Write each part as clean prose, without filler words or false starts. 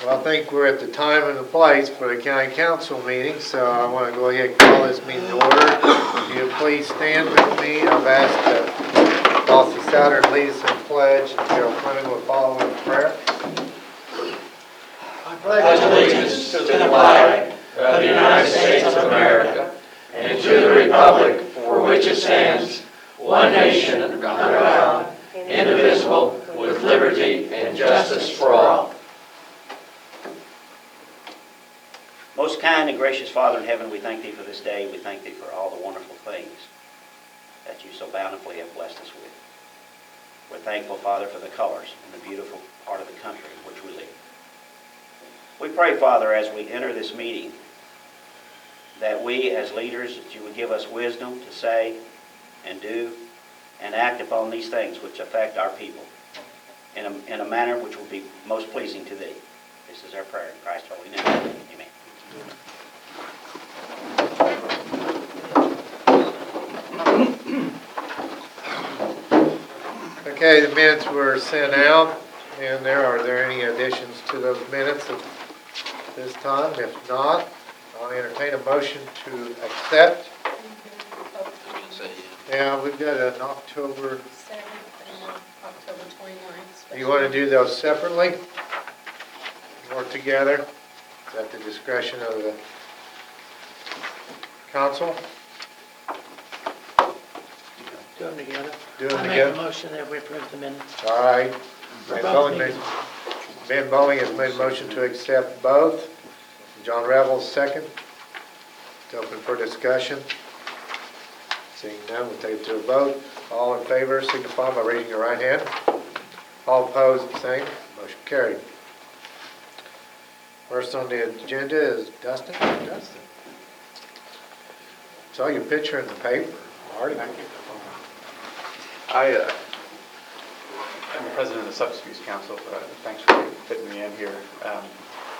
Well, I think we're at the time and the place for the county council meeting, so I want to go ahead and call this meeting to order. If you please stand with me, I've asked Dawson Souter to lead us in pledge, and Gerald Fleming will follow in prayer. I pledge allegiance to the flag of the United States of America and to the republic for which it stands, one nation, under God, indivisible, with liberty and justice for all. Most kind and gracious Father in heaven, we thank Thee for this day. We thank Thee for all the wonderful things that You so bountifully have blessed us with. We're thankful, Father, for the colors and the beautiful part of the country in which we live. We pray, Father, as we enter this meeting, that we as leaders, that You would give us wisdom to say and do and act upon these things which affect our people in a manner which will be most pleasing to Thee. This is our prayer in Christ's holy name. Amen. Okay, the minutes were sent out, and are there any additions to those minutes at this time? If not, I'll entertain a motion to accept. Yeah, we've got an October. 7th and October 29th. You want to do those separately or together? Is that the discretion of the council? Do them together. Do them I make together? a motion that we approve the minutes. All right. For Ben both Bowling meetings. has made a motion to accept both. John Revels, second. It's open for discussion. Seeing none, we'll take it to a vote. All in favor, signify by raising your right hand. All opposed, same. Motion carried. First on the agenda is Dustin. Dustin. Saw your picture in the paper. Marty. I'm the president of the Substance Abuse Council. Thanks for fitting me in here.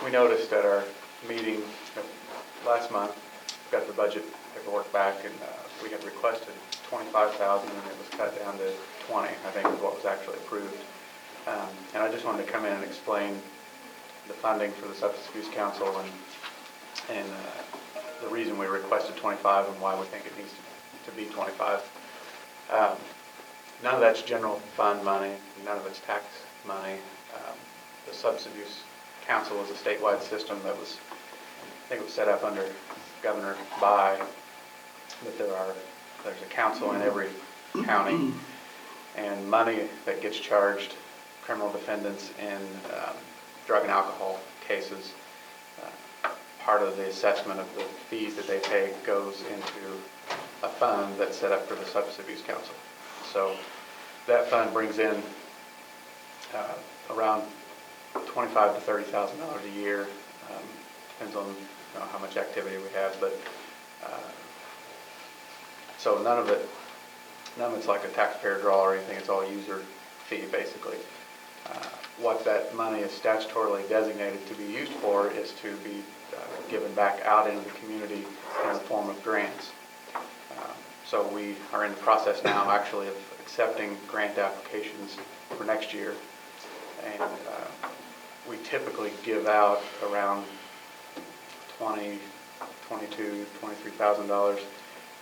We noticed at our meeting last month, we got the budget paperwork back, and we had requested $25,000, and it was cut down to $20,000, I think is what was actually approved. And I just wanted to come in and explain the funding for the Substance Abuse Council and the reason we requested $25,000 and why we think it needs to be $25,000. None of that's general fund money. None of it's tax money. The Substance Abuse Council is a statewide system that was, I think it was set up under Governor Bayh, but there's a council in every county, and money that gets charged criminal defendants in drug and alcohol cases, part of the assessment of the fees that they pay goes into a fund that's set up for the Substance Abuse Council. So that fund brings in around $25,000 to $30,000 a year. Depends on how much activity we have, but so none of it's like a taxpayer draw or anything. It's all user fee basically. What that money is statutorily designated to be used for is to be given back out into the community in the form of grants. So we are in the process now actually of accepting grant applications for next year, and we typically give out around $22,000, $23,000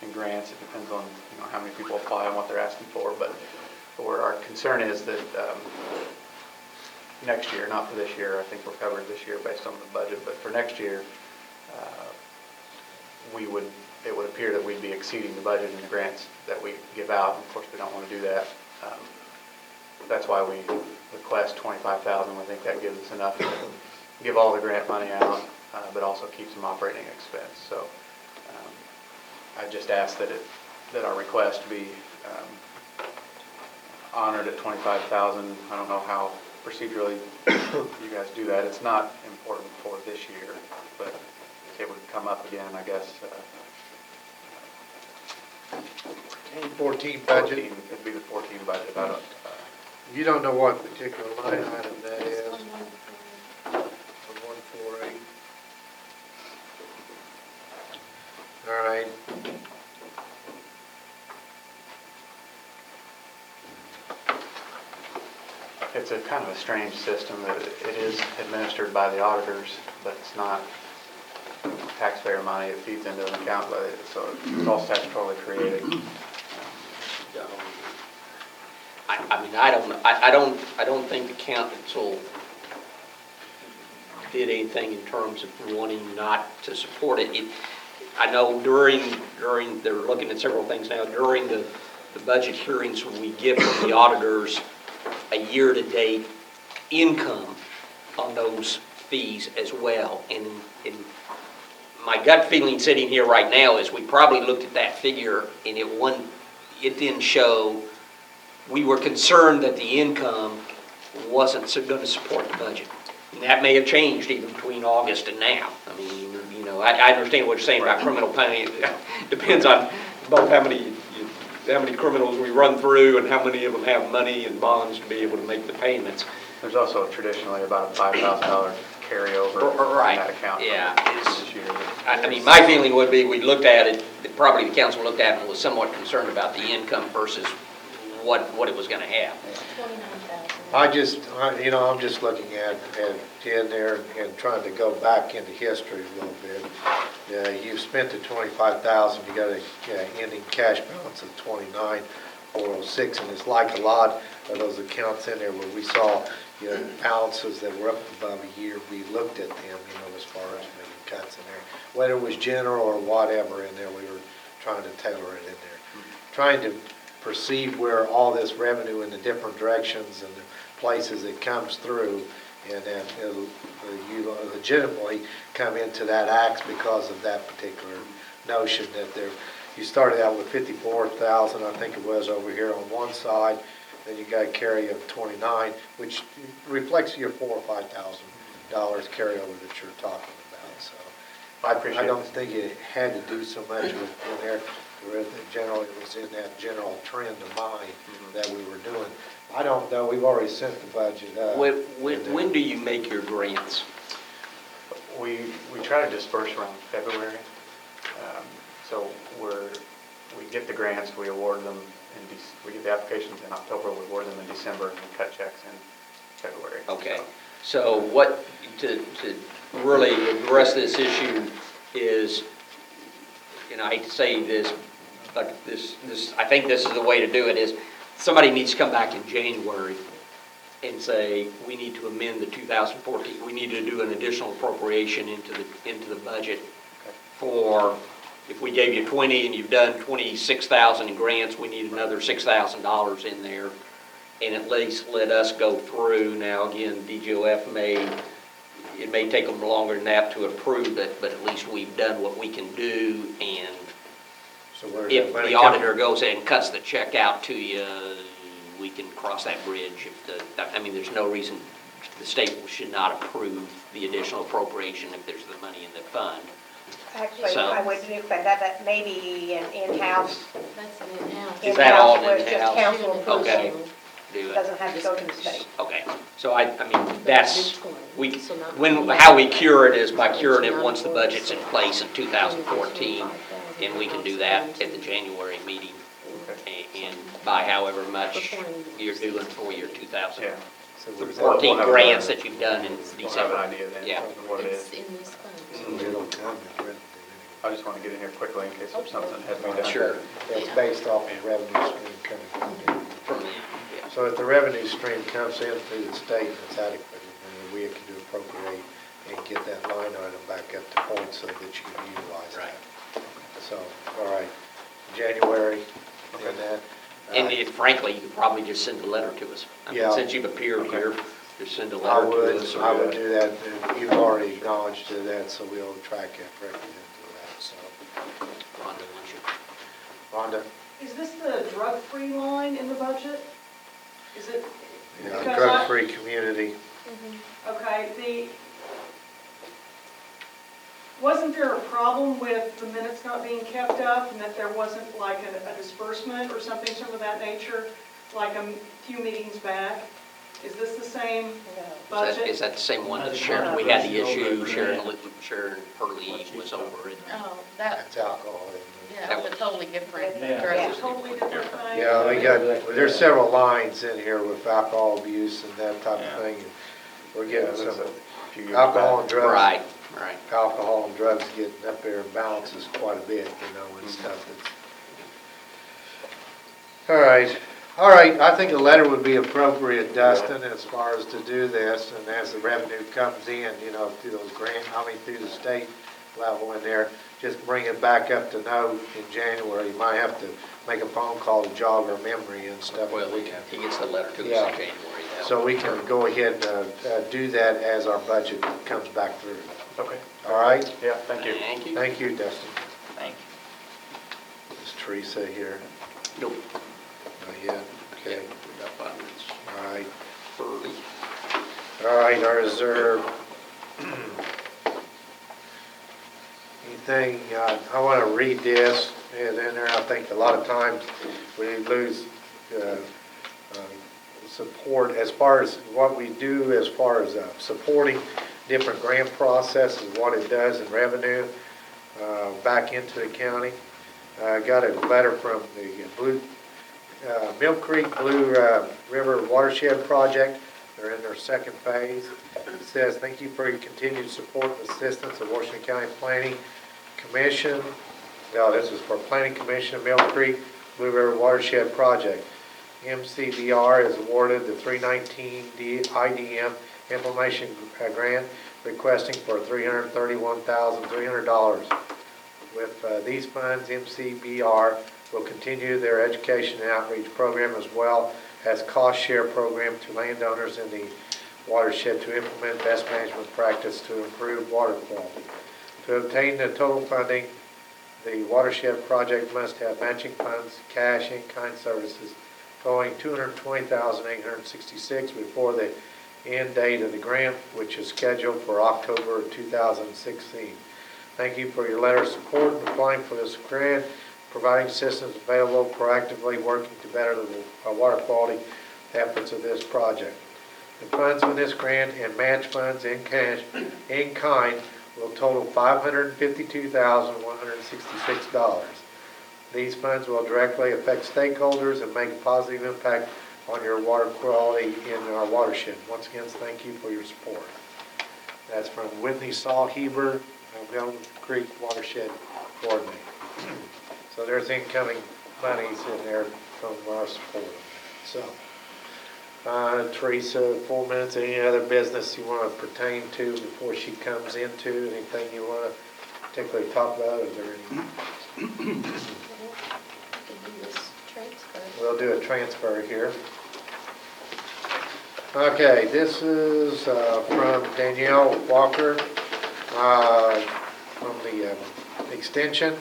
in grants. It depends on how many people apply and what they're asking for, but our concern is that next year, not for this year, I think we're covered this year based on the budget, but for next year, it would appear that we'd be exceeding the budget in the grants that we give out. Of course, we don't want to do that. That's why we request $25,000. I think that gives us enough to give all the grant money out, but also keep some operating expense. So I just ask that our request be honored at $25,000. I don't know how procedurally you guys do that. It's not important for this year, but it would come up again, I guess. 14 budget. It'd be the 14 budget. I don't. You don't know what particular line item that is. 148. All right. It's a kind of a strange system that it is administered by the auditors, but it's not taxpayer money. It feeds into an account, so it's all statutorily created. I mean, I don't think the council did anything in terms of wanting not to support it. I know they're looking at several things now, during the budget hearings, when we give from the auditors a year-to-date income on those fees as well. And my gut feeling sitting here right now is we probably looked at that figure and it didn't show, we were concerned that the income wasn't going to support the budget. And that may have changed even between August and now. I mean, you know, I understand what you're saying about criminal penalty. It depends on both how many criminals we run through and how many of them have money and bonds to be able to make the payments. There's also traditionally about a $5,000 carryover Right. in that account from Yeah. this year. I mean, my feeling would be we looked at it, probably the council looked at it and was somewhat concerned about the income versus what it was going to have. 29,000. I'm just looking at in there and trying to go back into history a little bit. You've spent the 25,000, you got a ending cash balance of 29,406, and it's like a lot of those accounts in there where we saw, balances that were up above a year. We looked at them, as far as making cuts in there. Whether it was general or whatever in there, we were trying to tailor it in there. Trying to perceive where all this revenue in the different directions and the places it comes through, and then you legitimately come into that axe because of that particular notion that you started out with 54,000, I think it was, over here on one side, then you got a carry of 29, which reflects your $4,000 or $5,000 carryover that you're talking about. So I don't think it had to do so much with in there. Generally, it was in that general trend of mind that we were doing. I don't know, we've already sent the budget up. When do you make your grants? We try to disperse around February. So we get the grants, we award them, we get the applications in October, we award them in December, and we cut checks in February. Okay. So what, to really address this issue is, I hate to say this, but I think this is the way to do it, is somebody needs to come back in January and say, we need to amend the 2014, we need to do an additional appropriation into the budget for, if we gave you 20 and you've done 26,000 in grants, we need another $6,000 in there, and at least let us go through. Now, again, DGOF it may take them longer than that to approve it, but at least we've done what we can do, and So where's if that money the coming? auditor goes in and cuts the check out to you, we can cross that bridge. There's no reason the state should not approve the additional appropriation if there's the money in the fund. Actually, So- I would do that may be an in-house. That's an in-house. Is that all where it's just in-house? council approval. Okay. Do it. Doesn't have to go to the state. Okay, so that's, how we cure it is by curing it once the budget's in place in 2014, and we can do that at the January meeting, and by however much you're doing for your Yeah. 2014 grants that you've done in We'll have an December. idea then Yeah. of what it It's is. in these funds. So it'll come as revenue I just want to get in here quickly in case there's something that has to be done. Sure. anyway. It's based off the revenue stream coming from From them. the- yeah. So if the revenue stream comes in through the state and it's adequate, then we have to appropriate and get that line item back up to point so that you can utilize that. So, all right, January, and that. And frankly, you could probably just send a letter to us. Yeah. Since you've appeared here, just send a I letter to us. I would do that, and you've already acknowledged to that, so we'll track it directly into that, so. Rhonda, why don't you- Rhonda? Is this the drug-free line in the budget? Is it? Yeah, Because drug-free community. Okay, wasn't there a problem with the minutes not being kept up and that there wasn't like a disbursement or something of that nature, like a few meetings back? Is this the same budget? Is that the same one that Sharon, we had the issue, Sharon Hurley was over it. Oh, that, That's alcohol. Yeah, it's a totally different Yeah. grocery. Totally different thing. Yeah, we got, there's several lines in here with alcohol abuse and that type of thing. and We're Yeah, getting that's some a few years alcohol back. and drugs. Right. Alcohol and drugs getting up there in balances quite a bit, and stuff that's. All right, I think a letter would be appropriate, Dustin, as far as to do this, and as the revenue comes in, through those through the state level in there, just bring it back up to note in January. You might have to make a phone call to jog our memory and stuff. Well, he gets the letter to us Yeah. in January. So we can go ahead and do that as our budget comes back through. Okay. All right? Yeah, thank you. Thank you. Thank you, Dustin. Thank Is Teresa here? you. Nope. Not yet. Okay. We got 5 minutes All right. early. All right, our reserve. Anything, I want to read this, and in there, I think a lot of times we lose support as far as what we do, as far as supporting different grant processes, what it does in revenue back into the county. I got a letter from the Mill Creek Blue River Watershed Project. They're in their second phase. It says, thank you for your continued support and assistance of Washington County Planning Commission. No, this is for Planning Commission of Mill Creek Blue River Watershed Project. MCBR is awarded the 319 IDM implementation grant requesting for $331,300. With these funds, MCBR will continue their education and outreach program as well as cost share program to landowners in the watershed to implement best management practice to improve water quality. To obtain the total funding, the watershed project must have matching funds, cash, in-kind services totaling $220,866 before the end date of the grant, which is scheduled for October of 2016. Thank you for your letter of support in applying for this grant, providing assistance available, proactively working to better the water quality efforts of this project. The funds in this grant and match funds in cash, in kind, will total $552,166. These funds will directly affect stakeholders and make a positive impact on your water quality in our watershed. Once again, thank you for your support. That's from Whitney Saul-Heber, Mill Creek Watershed Coordinator. So there's incoming monies in there from our support. So, Teresa, 4 minutes, any other business you want to pertain to before she comes into? Anything you want to particularly talk about? Is there any? We could do this transfer. We'll do a transfer here. Okay, this is from Danielle Walker from the extension.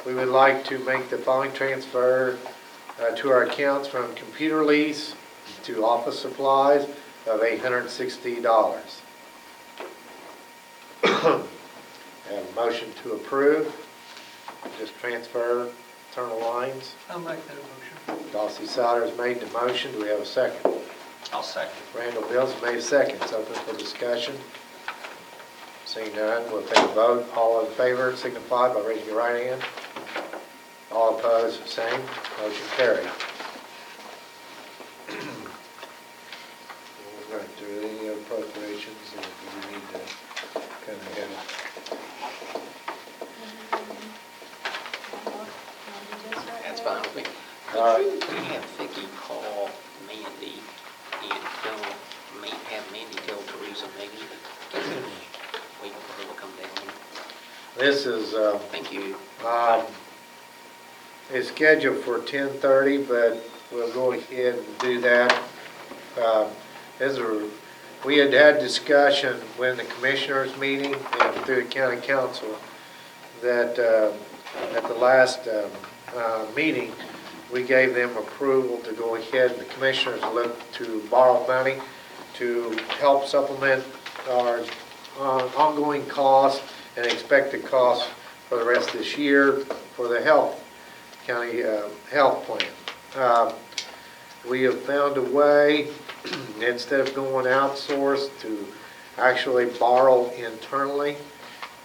We would like to make the following transfer to our accounts from computer lease to office supplies of $860. Have a motion to approve. Just transfer, internal lines. I'll make that motion. Dossie Souders made the motion. Do we have a second? I'll second. Randall Bills made a second. It's open for discussion. Seeing none, we'll take a vote. All in favor signify by raising your right hand. All opposed, same. Motion carried. We're going to do any appropriations, or do we need to kind of have That's fine with me. All right. Could you have Vicki call Mandy and have Mandy tell Teresa maybe wait for her to come down? This is, Thank you. it's scheduled for 10:30, but we'll go ahead and do that. We had discussion when the commissioners meeting and through the county council that at the last meeting, we gave them approval to go ahead and the commissioners look to borrow money to help supplement our ongoing costs and expected costs for the rest of this year for the county health plan. We have found a way, instead of going outsourced, to actually borrow internally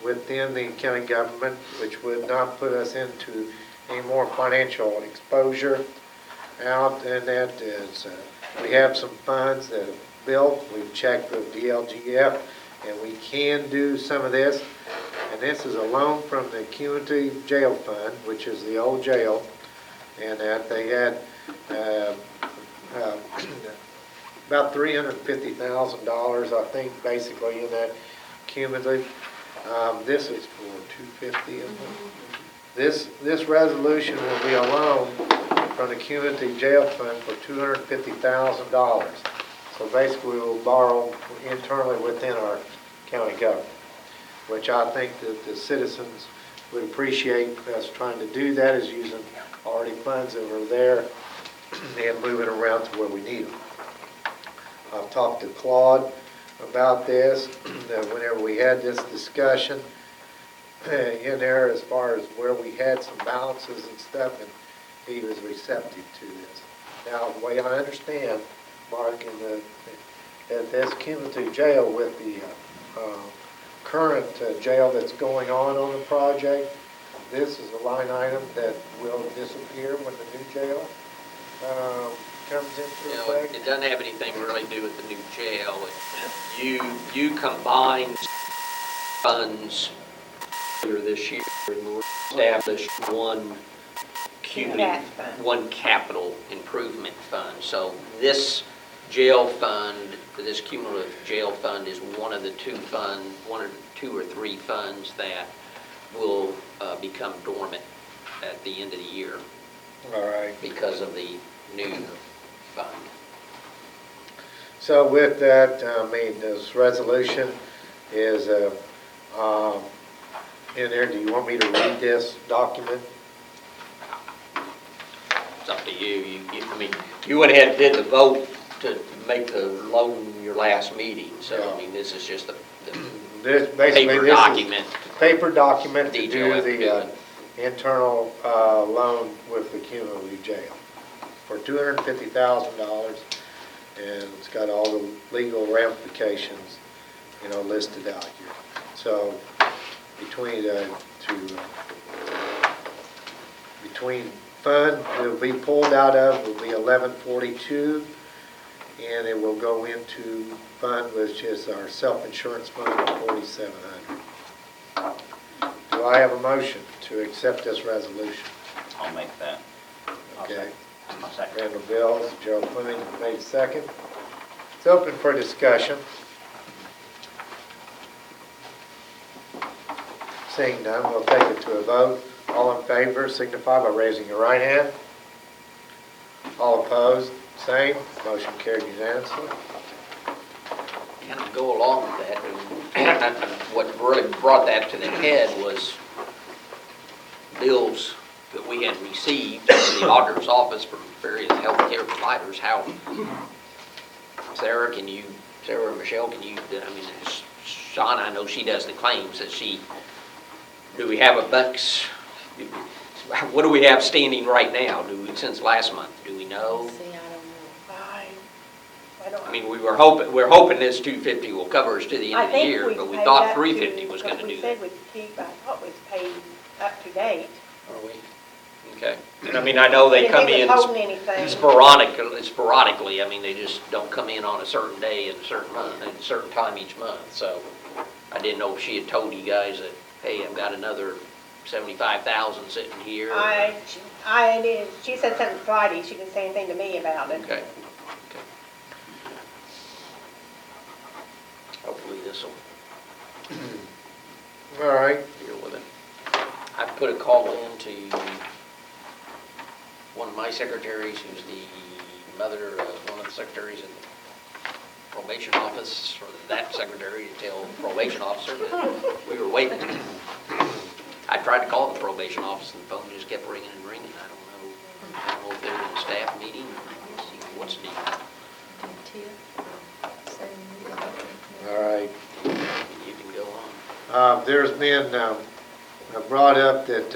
within the county government, which would not put us into any more financial exposure out, and that is, we have some funds that have built, we've checked with DLGF, and we can do some of this. And this is a loan from the Community Jail Fund, which is the old jail, and that they had about $350,000, I think, basically in that cumulative. This is for $250. This resolution will be a loan from the Community Jail Fund for $250,000. So basically, we'll borrow internally within our county government, which I think that the citizens would appreciate us trying to do that, is using already funds that were there and moving around to where we need them. I've talked to Claude about this, whenever we had this discussion in there as far as where we had some balances and stuff, and he was receptive to this. Now, the way I understand, Mark, that this cumulative jail with the current jail that's going on the project, this is a line item that will disappear when the new jail comes into effect. It doesn't have anything really to do with the new jail. You combine funds earlier this year and established one capital improvement fund. So this jail fund, this cumulative jail fund, is one of the two or three funds that will become dormant at the end of the year. All right. Because of the new fund. So with that, this resolution is in there. Do you want me to read this document? It's up to you. I mean, you went ahead and did the vote to make the loan your last meeting. So, Yeah. I mean, this is just the Paper document. Paper document to do DJF, the yeah. internal loan with the cumulative jail for $250,000, and it's got all the legal ramifications, listed out here. So between fund it will be pulled out of will be 1142, and it will go into fund, which is our self-insurance fund of 4,700. Do I have a motion to accept this resolution? I'll make that. Okay. I'll second. Randall Bills, Gerald Fleming made a second. It's open for discussion. Seeing none, we'll take it to a vote. All in favor signify by raising your right hand. All opposed, same. Motion carried unanimously. Kind of go along with that. What really brought that to the head was bills that we had received from the auditor's office from various healthcare providers. How, Sarah or Michelle, Sean, I know she does the claims, do we have a bucks? What do we have standing right now? Since last month? Do we know? See, I don't know. I don't. I mean, we're hoping this 250 will cover us to the end of the year, but we thought 350 was going to do We that. said we'd keep, I thought we'd paid up to date. Are we? Okay. And I mean, I know they come in holding anything. sporadically. I mean, they just don't come in on a certain day in a certain month, at a certain time each month. So I didn't know if she had told you guys that, hey, I've got another 75,000 sitting here. I did, she said something Friday, she didn't say anything to me about it. Okay. Hopefully this will All right. deal with it. I put a call in to one of my secretaries, who's the mother of one of the secretaries in the probation office, for that secretary to tell the probation officer that we were waiting. I tried to call the probation office and the phone just kept ringing and ringing. I don't know if they're in a staff meeting or see what's needed. All right. You can go on. There's been brought up that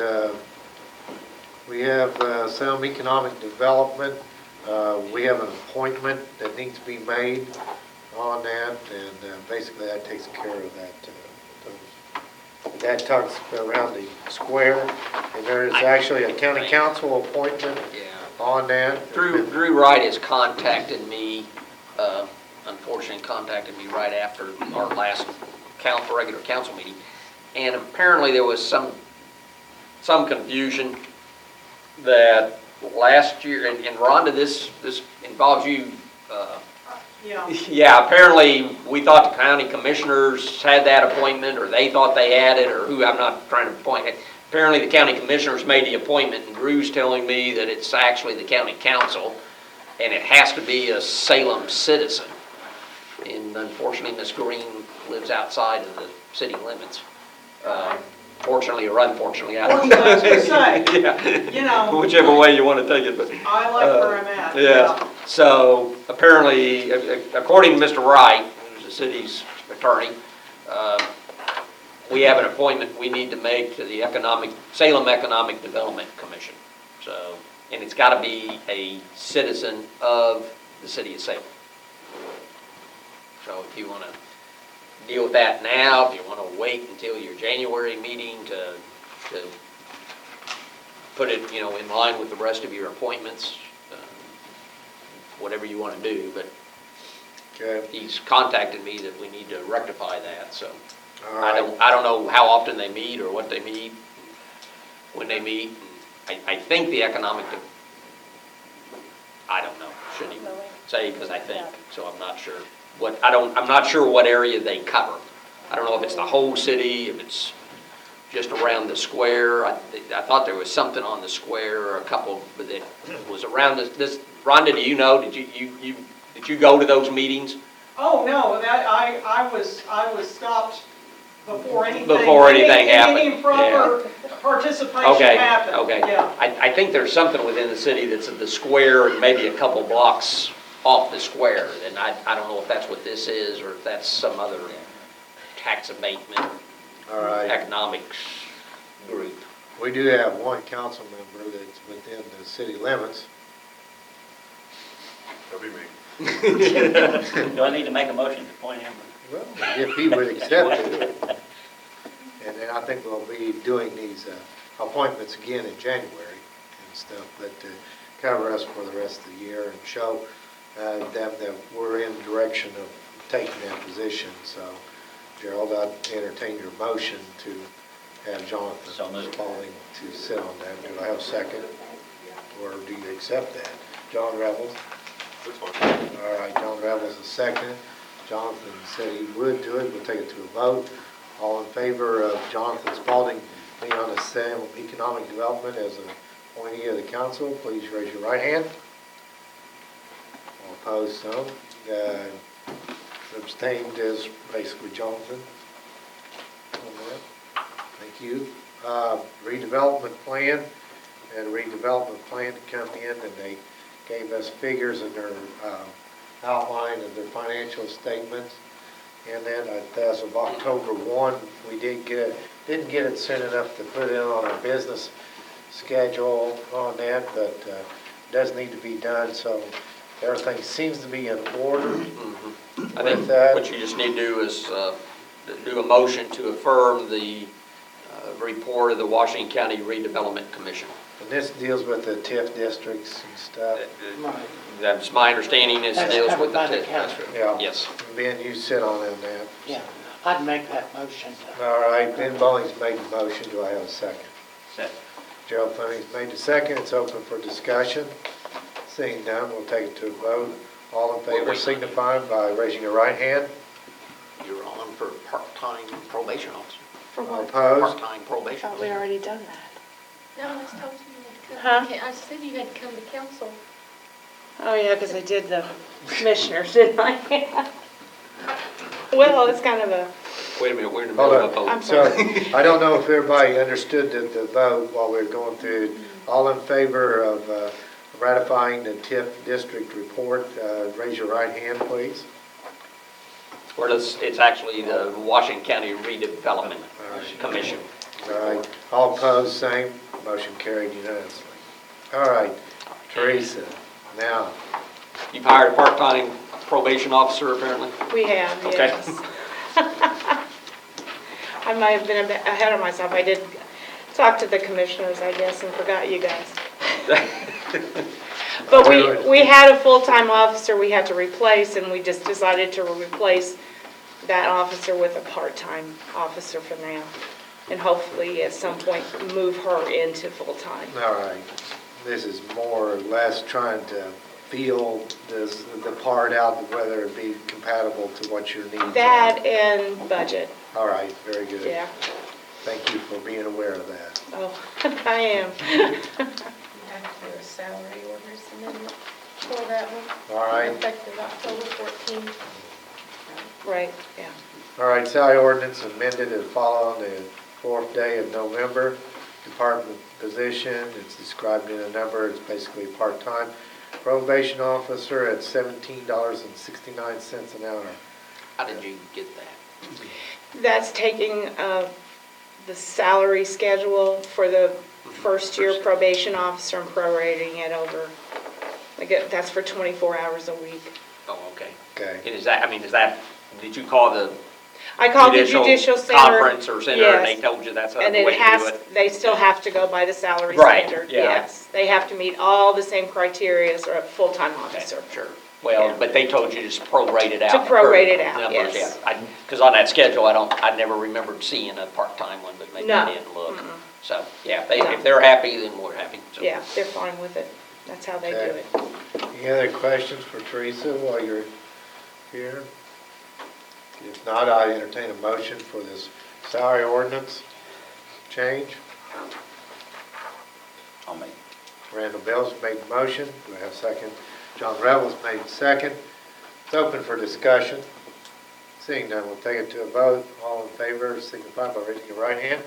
we have some economic development. We have an appointment that needs to be made on that, and basically that takes care of that, that talks around the square, and there is actually a county council appointment Yeah. on that. Drew Wright has contacted me, unfortunately contacted me right after our last regular council meeting. And apparently there was some confusion that last year, and Rhonda, this involves you. Yeah. Yeah, apparently we thought the county commissioners had that appointment, or they thought they had it, or who, I'm not trying to point it. Apparently the county commissioners made the appointment, and Drew's telling me that it's actually the county council, and it has to be a Salem citizen. And unfortunately, Ms. Green lives outside of the city limits. Fortunately or unfortunately, I don't know. Fortunately, I was gonna say, Yeah. you know. Whichever way you want to take it, but. I like where I'm at. Yeah, so apparently, according to Mr. Wright, who's the city's attorney, we have an appointment we need to make to the Salem Economic Development Commission. So, and it's got to be a citizen of the city of Salem. So if you want to deal with that now, if you want to wait until your January meeting to put it, in line with the rest of your appointments, whatever you want to do, but Okay, he's contacted me that we need to rectify that, so. all right. I don't know how often they meet or what they meet, when they meet. I think the I don't know, shouldn't even say because I think, so I'm not sure. I'm not sure what area they cover. I don't know if it's the whole city, if it's just around the square. I thought there was something on the square or a couple, but it was around this. Rhonda, do you know? Did you go to those meetings? Oh, no, that, I was stopped before anything. Before anything happened, Any proper participation Okay, happened. okay. Yeah. I think there's something within the city that's at the square and maybe a couple blocks off the square. And I don't know if that's what this is or if that's some other tax abatement, All right. economics group. We do have one council member that's within the city limits. That'll be me. Do I need to make a motion to appoint him? Well, if he would accept it. And then I think we'll be doing these appointments again in January and stuff, but to cover us for the rest of the year and show them that we're in the direction of taking that position. So Gerald, I'd entertain your motion to have So Jonathan moved. Spalding to sit on that. Do I have a second? Or do you accept that? John Rebels? That's fine. All right, John Rebels is second. Jonathan said he would do it. We'll take it to a vote. All in favor of Jonathan Spalding being on the Salem Economic Development as an appointee of the council, please raise your right hand. All opposed, so. Abstained is basically Jonathan on that. Thank you. Redevelopment plan, and a redevelopment plan to come in, and they gave us figures in their outline of their financial statements. And then as of October 1, we didn't get it soon enough to put it on our business schedule on that, but it does need to be done, so everything seems to be in order. I think what you just need to do is do a motion to affirm the report of the Washington County Redevelopment Commission. And this deals with the TIF districts and stuff. That's my understanding, is it That's deals covered with the by the TIF county. district. Yeah. Yes. Ben, you sit on that. Yeah, I'd make that motion. All right, Ben Bowling's made the motion. Do I have a second? Second. Gerald Fleming's made the second. It's open for discussion. Seeing none, we'll take it to a vote. All in favor signify by raising your right hand. You're on for part-time probation officer. For All what? opposed? Part-time probation Thought we officer. already done that. No, I was told you Huh? had to come. I said you had to come to council. Oh, yeah, because I did the commissioners, didn't I? Well, it's kind of a, Wait a minute, we're in the Hold middle of a on. vote. I'm So, sorry. I don't know if everybody understood the vote while we were going through. it. All in favor of ratifying the TIF district report, raise your right hand, please. It's actually the Washington County Redevelopment Commission. All right, all opposed, same, motion carried unanimously. All right, Teresa, now, You've hired a part-time probation officer, apparently? we have, Okay. yes. I might have been a bit ahead of myself. I did talk to the commissioners, I guess, and forgot you guys. But we had a full-time officer we had to replace, and we just decided to replace that officer with a part-time officer for now. And hopefully, at some point, move her into full-time. All right. This is more or less trying to feel the part out, whether it be compatible to what your needs are. That and budget, All right, very good. yeah. Thank you for being aware of that. Oh, I am. You have to do a salary orders amendment for that one. All right. Effective October 14th. Right, yeah. All right, salary ordinance amended and follow on the 4th day of November. Department position, it's described in a number, it's basically part-time. Probation officer at $17.69 an hour. How did you get that? That's taking the salary schedule for the first-year probation officer and prorating it over. That's for 24 hours a week. Oh, okay. Okay. And is that, I mean, is that, did you call the I called the judicial center. conference or center, and they yes. told you that's the And way it to do has, it? they still have to go by the salary Right, standard, yeah. yes. They have to meet all the same criteria as a full-time Okay, officer. sure. Well, Yeah. but they told you to just prorate it out. To prorate it per out, numbers, yes. yeah. Because on that schedule, I never remembered seeing a part-time one, but maybe I No. didn't look. Mm-mm. So, yeah, No. if they're happy, then we're happy. So. Yeah, they're fine with it. That's how they do Okay. it. Any other questions for Teresa while you're here? If not, I entertain a motion for this salary ordinance change. I'll make. Randall Bell's made the motion. Do I have a second? John Revels made the second. It's open for discussion. Seeing none, we'll take it to a vote. All in favor, signify by raising your right hand.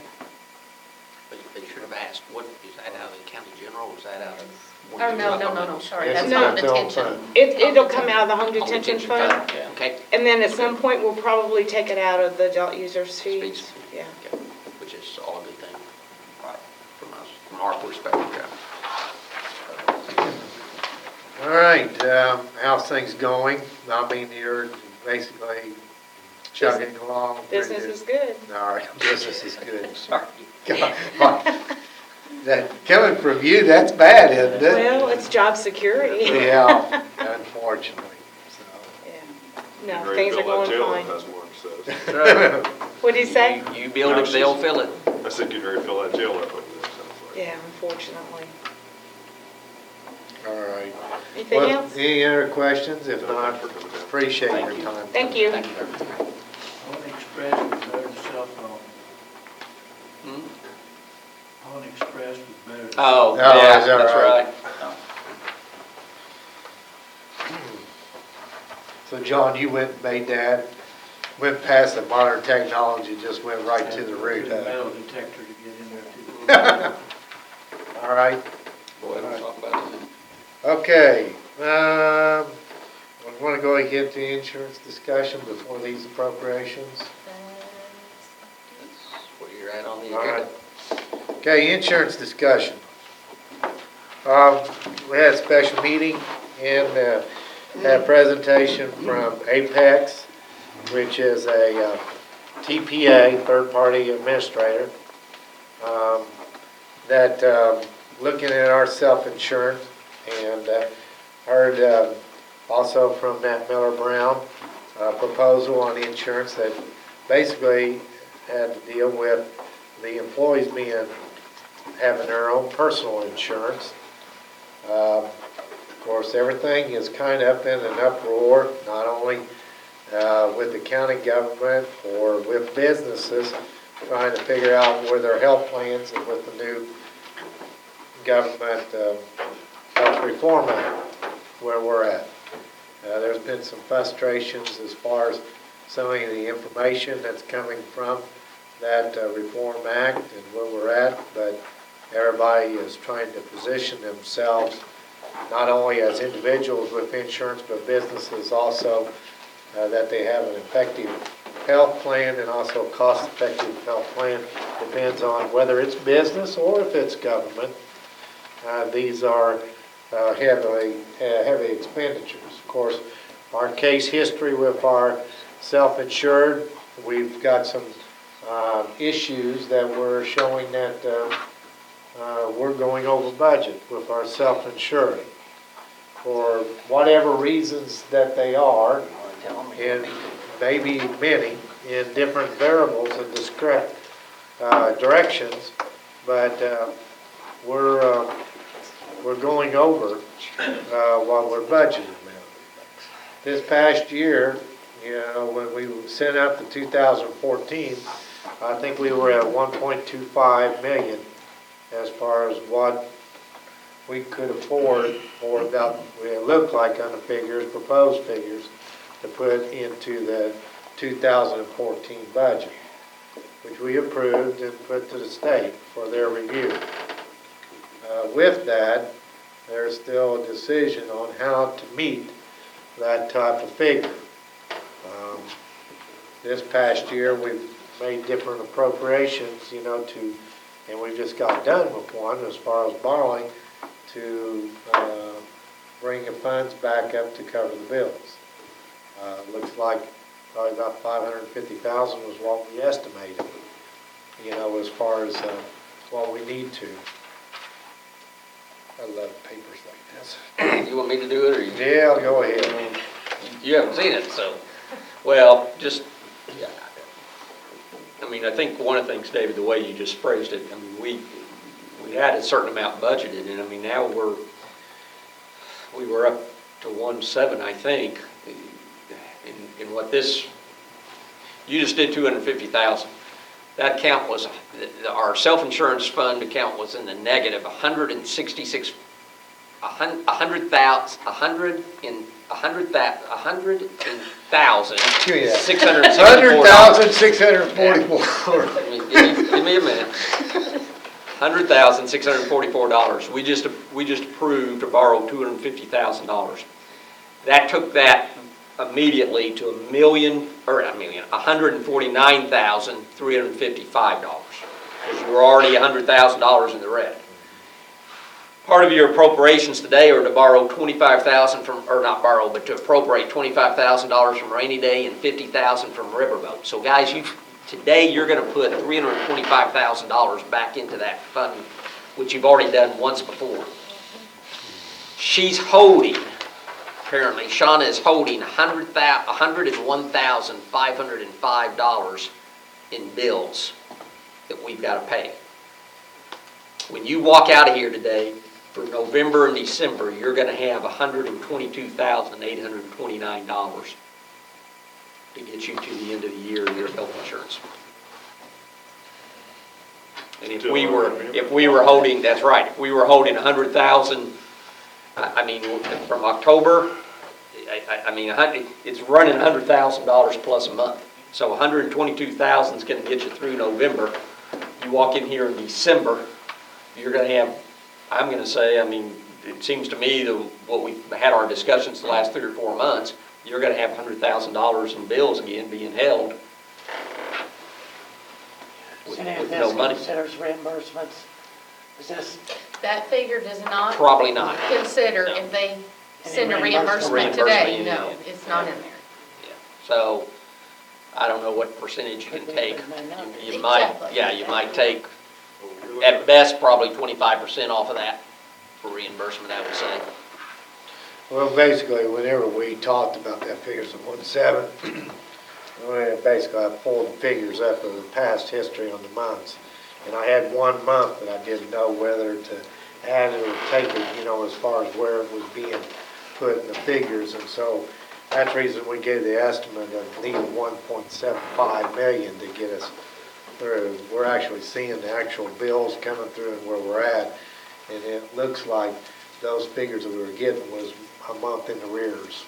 But they should have asked, what, is that out of the county general, or is that out of? Oh, no, sorry, Yes, that's No. not it's on detention. fund. It'll come out of the home Home detention fund. Yeah, okay. And then at some point, we'll probably take it out of the adult users fees. Fees. Yeah. Okay. Which is all a good thing, right, from us, from our perspective, yeah. All right, how's things going? I mean, you're basically chugging along. pretty Business good. is good. All right, business is good. Sorry. That, coming from you, that's bad, isn't it? Well, it's job security. Yeah, unfortunately, so. Yeah. No, things are going fine. That's what it says. What'd he say? You build it, they'll fill it. I said get ready to fill that jail up over there, sounds like. Yeah, unfortunately. All right. Anything Well, else? any other questions? If No, not, thanks for coming down. appreciate Thank your you. time. Thank you. Thank you, sir. Pony Express was better than cell phone. Hmm? Pony Express was better than. Oh, Oh, yeah, is that that's right? right. So John, you went and made that, went past the modern technology, just went right to the root, The huh? metal detector to get in there too. All right, Go ahead and talk about it. okay. We want to go ahead and get the insurance discussion before these appropriations. That's where you're at on the All right. agenda. Okay, insurance discussion. We had a special meeting and had a presentation from Apex, which is a TPA, third-party administrator, that looking at our self-insurance, and heard also from Matt Miller Brown, a proposal on insurance that basically had to deal with the employees having their own personal insurance. Of course, everything is kind of up in an uproar, not only with the county government or with businesses trying to figure out where their health plans and with the new government health reform act, where we're at. There's been some frustrations as far as some of the information that's coming from that Reform Act and where we're at, but everybody is trying to position themselves not only as individuals with insurance, but businesses also, that they have an effective health plan and also cost-effective health plan. Depends on whether it's business or if it's government. These are heavy expenditures. Of course, our case history with our self-insured, we've got some issues that were showing that we're going over budget with our self-insured. For whatever reasons that they are, and maybe many, in different variables and discrete directions, but we're going over what we're budgeting. This past year, when we sent out the 2014, I think we were at 1.25 million as far as what we could afford, or that it looked like on the figures, proposed figures, to put into the 2014 budget, which we approved and put to the state for their review. With that, there's still a decision on how to meet that type of figure. This past year, we've made different appropriations, and we just got done with one as far as borrowing to bring the funds back up to cover the bills. Looks like probably about 550,000 was what we estimated, as far as what we need to. I love papers like this. You want me to do it, or you? Yeah, go ahead. You haven't seen it, so, well, just, yeah. I think one of the things, David, the way you just phrased it, we had a certain amount budgeted, and now we were up to 1.7, I think, in what this, you just did 250,000. That account was, our self-insurance fund account was in the negative 166, $100,644. Give me a minute. $100,644. We just approved to borrow $250,000. That took that immediately to $149,355, because you were already $100,000 in the red. Part of your appropriations today are to borrow $25,000 from, or not borrow, but to appropriate $25,000 from rainy day and $50,000 from riverboat. So guys, today you're going to put $325,000 back into that fund, which you've already done once before. She's holding, apparently, Shauna is holding $101,505 in bills that we've got to pay. When you walk out of here today, for November and December, you're going to have $122,829 to get you to the end of the year in your health insurance. And if we were holding, that's right, if we were holding 100,000, from October, it's running $100,000 plus a month. So 122,000 is going to get you through November. You walk in here in December, you're going to have, I'm going to say, it seems to me that what we've had our discussions the last 3 or 4 months, you're going to have $100,000 in bills again being held with no money. Considers reimbursements. Is this? That figure does not. Probably not. Consider No. if they send a Any reimbursement today. No, it's not in there. Yeah. So I don't know what percentage you can take. You Exactly. might take, at best, probably 25% off of that for reimbursement, I would say. Well, basically, whenever we talked about that figures of 1.7, basically I pulled the figures up of the past history on the months. And I had 1 month that I didn't know whether to add it or take it, as far as where it was being put in the figures. And so that's the reason we gave the estimate of needing 1.75 million to get us through. We're actually seeing the actual bills coming through and where we're at. And it looks like those figures that we were getting was a month in arrears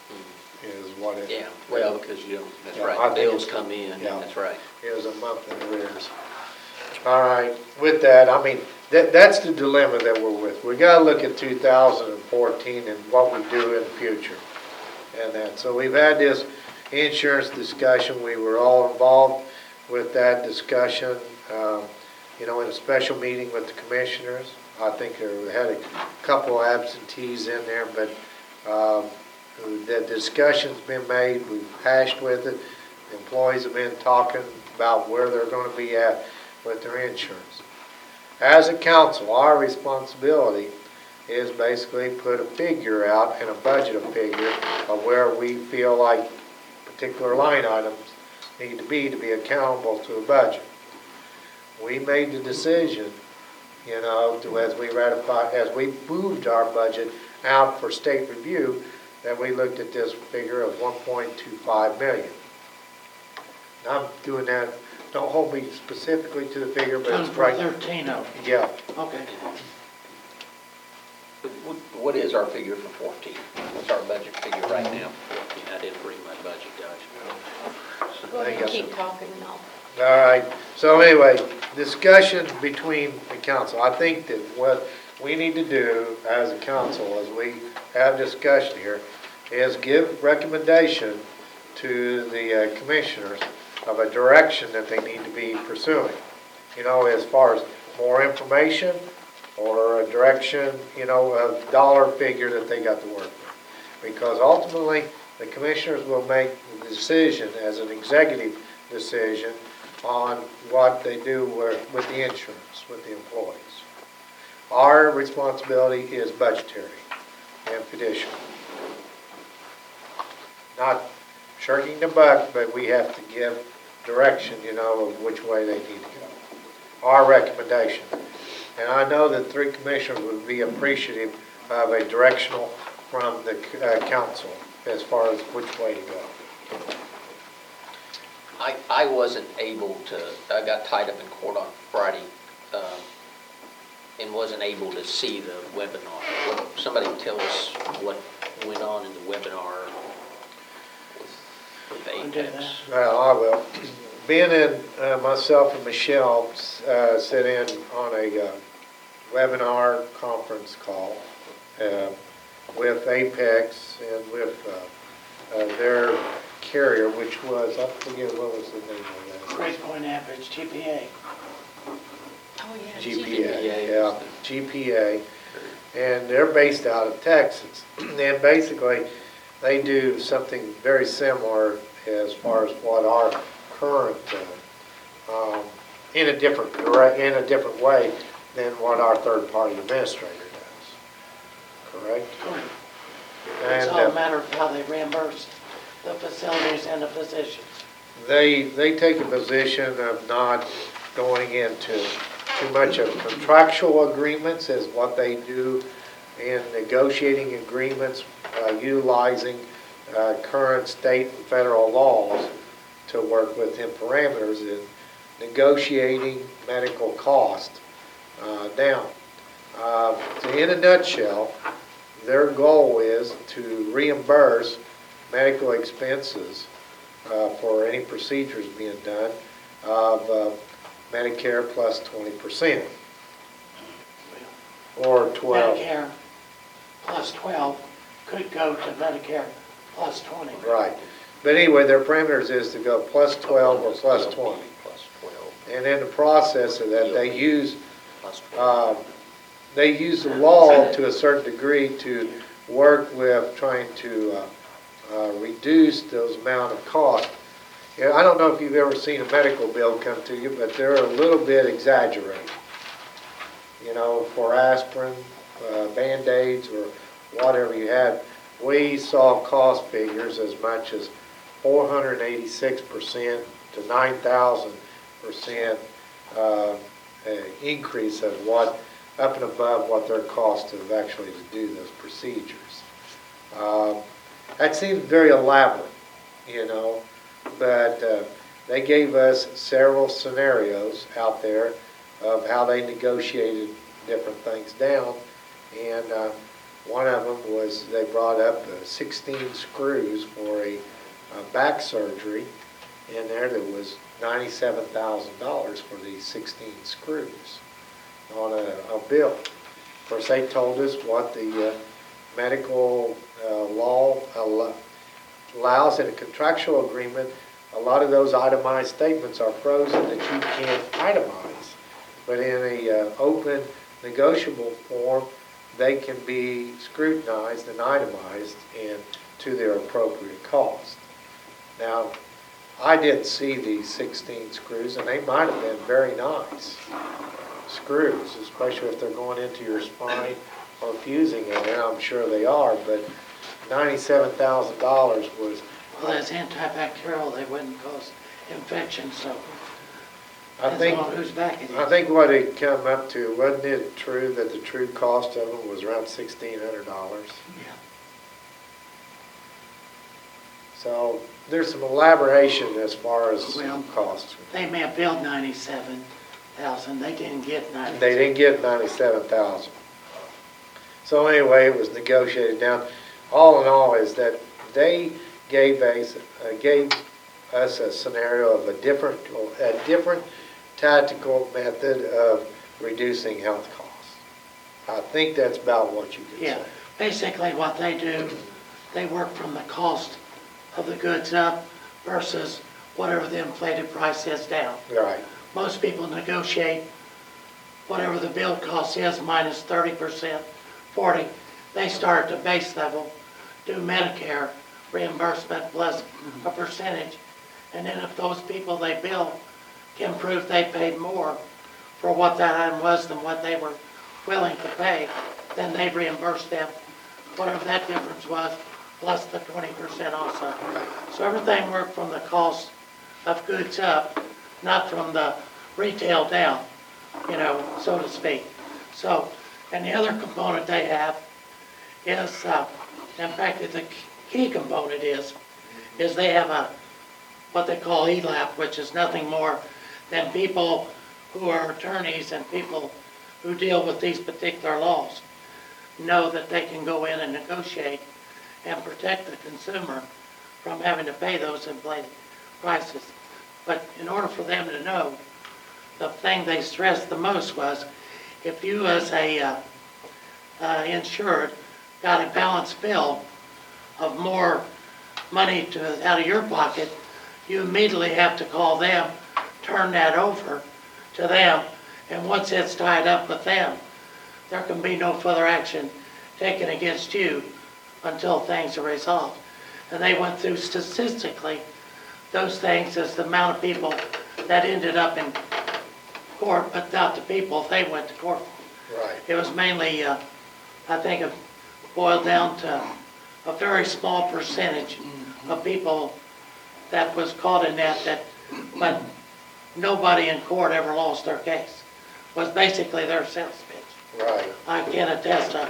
is what it. Yeah, well, because that's Yeah, right, I the think bills it's- come in, yeah. that's right. It was a month in arrears. All right, with that, that's the dilemma that we're with. We gotta look at 2014 and what we do in the future. And that, so we've had this insurance discussion. We were all involved with that discussion, in a special meeting with the commissioners. I think we had a couple absentees in there, but the discussion's been made. We've hashed with it. The employees have been talking about where they're gonna be at with their insurance. As a council, our responsibility is basically put a figure out and a budget a figure of where we feel like particular line items need to be accountable to the budget. We made the decision, as we ratified, as we moved our budget out for state review, that we looked at this figure of 1.25 million. I'm doing that, don't hold me specifically to the figure, but it's right. 13 of them. Yeah, Okay. What is our figure for 14? What's our budget figure right now for 14? I didn't bring my budget, guys. Go ahead and keep talking and I'll. all right. So anyway, discussion between the council. I think that what we need to do as a council, as we have discussion here, is give recommendation to the commissioners of a direction that they need to be pursuing. As far as more information or a direction, a dollar figure that they got to work with. Because ultimately, the commissioners will make the decision as an executive decision on what they do with the insurance, with the employees. Our responsibility is budgetary and fiduciary. Not shirking the buck, but we have to give direction, of which way they need to go. Our recommendation. And I know that 3 commissioners would be appreciative of a directional from the council as far as which way to go. I wasn't able to, I got tied up in court on Friday and wasn't able to see the webinar. Somebody tell us what went on in the webinar with Apex. Well, I will. Ben and myself and Michelle sit in on a webinar conference call with Apex and with their carrier, which was, I forget what was the name of that. Great Point Average, GPA. Oh, yeah. GPA, yeah, GPA. And they're based out of Texas. And basically, they do something very similar as far as what our current, in a different way than what our third-party administrator does. Correct? Correct. And It's all a matter of how they reimburse the facilities and the physicians. they take a position of not going into too much of contractual agreements as what they do in negotiating agreements, utilizing current state and federal laws to work within parameters in negotiating medical cost down. So in a nutshell, their goal is to reimburse medical expenses for any procedures being done of Medicare plus 20%, or 12. Medicare plus 12 could go to Medicare plus 20. Right. But anyway, their parameters is to go plus 12 or plus 20. Plus 12. And in the process of that, they use Plus 12. the law to a certain degree to work with trying to reduce those amount of cost. I don't know if you've ever seen a medical bill come to you, but they're a little bit exaggerated. For aspirin, Band-Aids, or whatever you had, we saw cost figures as much as 486% to 9,000% increase of what, up and above what their cost of actually to do those procedures. That seemed very elaborate, but they gave us several scenarios out there of how they negotiated different things down, and one of them was they brought up 16 screws for a back surgery in there that was $97,000 for these 16 screws on a bill. Of course, they told us what the medical law allows in a contractual agreement. A lot of those itemized statements are frozen that you can't itemize. But in a open negotiable form, they can be scrutinized and itemized and to their appropriate cost. Now, I didn't see these 16 screws, and they might have been very nice screws, especially if they're going into your spine or fusing it, and I'm sure they are, but $97,000 was, Well, as antibacterial, they wouldn't cause infection, so I depends think, on whose back it I is. think what it come up to, wasn't it true that the true cost of them was around $1,600? Yeah. So there's some elaboration as far as Well, costs. They may have billed 97,000, they didn't get 90. They didn't get 97,000. So anyway, it was negotiated down. All in all is that they gave us a scenario of a different tactical method of reducing health costs. I think that's about what you could Yeah, say. basically what they do, they work from the cost of the goods up versus whatever the inflated price is down. Right, Most people negotiate whatever the build cost is minus 30%, 40. They start at the base level, do Medicare reimbursement plus a percentage. And then if those people they bill can prove they paid more for what that item was than what they were willing to pay, then they reimburse them whatever that difference was, plus the 20% also. So everything worked from the cost of goods up, not from the retail down, so to speak. So, and the other component they have is, in fact, the key component is they have what they call ELAP, which is nothing more than people who are attorneys and people who deal with these particular laws know that they can go in and negotiate and protect the consumer from having to pay those inflated prices. But in order for them to know, the thing they stressed the most was if you as a insured got a balanced bill of more money out of your pocket, you immediately have to call them, turn that over to them, and once it's tied up with them, there can be no further action taken against you until things are resolved. And they went through statistically those things as the amount of people that ended up in court, but not the people they went to court for. right. It was mainly, I think it boiled down to a very small percentage of people that was caught in that, but nobody in court ever lost their case. Was basically their sales pitch. Right. I can't attest to,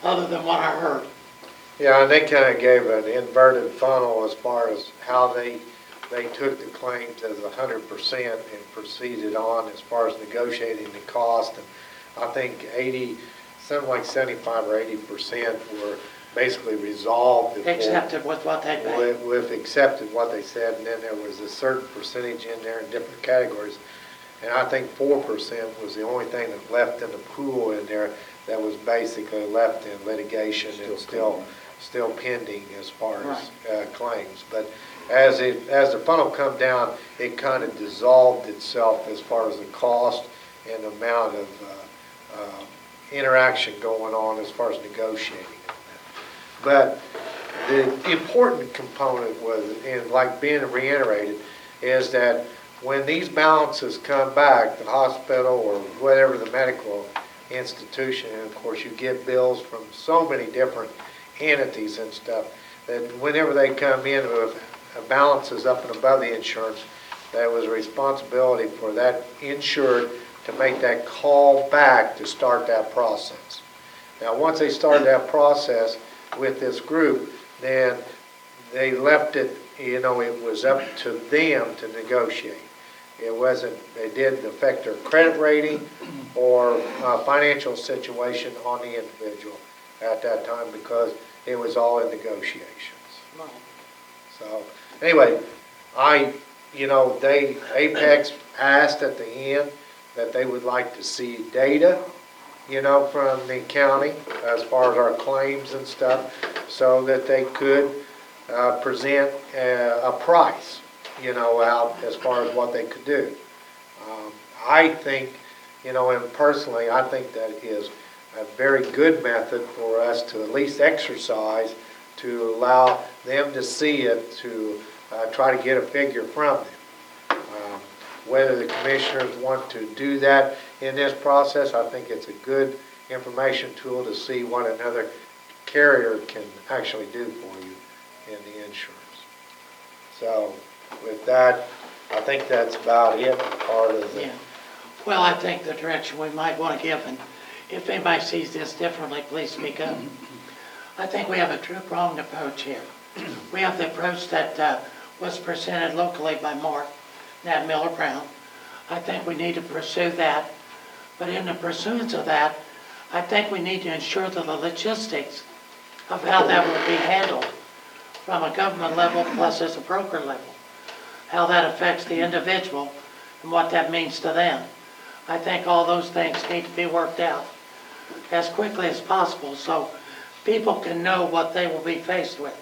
other than what I heard. Yeah, and they kind of gave an inverted funnel as far as how they took the claims as 100% and proceeded on as far as negotiating the cost. And I think 75 or 80% were basically resolved before. Accepted with what they paid. With accepted what they said, and then there was a certain percentage in there in different categories. And I think 4% was the only thing that left in the pool in there that was basically left in litigation and still pending as far as claims. But as the funnel come down, it kind of dissolved itself as far as the cost and the amount of interaction going on as far as negotiating. But the important component was, and like being reiterated, is that when these balances come back, the hospital or whatever the medical institution, and of course you get bills from so many different entities and stuff, that whenever they come in with balances up and above the insurance, there was a responsibility for that insured to make that call back to start that process. Now, once they started that process with this group, then they left it, it was up to them to negotiate. It didn't affect their credit rating or financial situation on the individual at that time because it was all in negotiations. So, anyway, Apex asked at the end that they would like to see data, from the county as far as our claims and stuff, so that they could present a price, out as far as what they could do. I think, and personally, I think that is a very good method for us to at least exercise to allow them to see it, to try to get a figure from them. Whether the commissioners want to do that in this process, I think it's a good information tool to see what another carrier can actually do for you in the insurance. So with that, I think that's about it, part of the, Yeah. Well, I think the direction we might want to give, and if anybody sees this differently, please speak up. I think we have a two-pronged approach here. We have the approach that was presented locally by Mark, Nat Miller Brown. I think we need to pursue that. But in the pursuance of that, I think we need to ensure that the logistics of how that will be handled from a government level plus as a broker level, how that affects the individual and what that means to them. I think all those things need to be worked out as quickly as possible so people can know what they will be faced with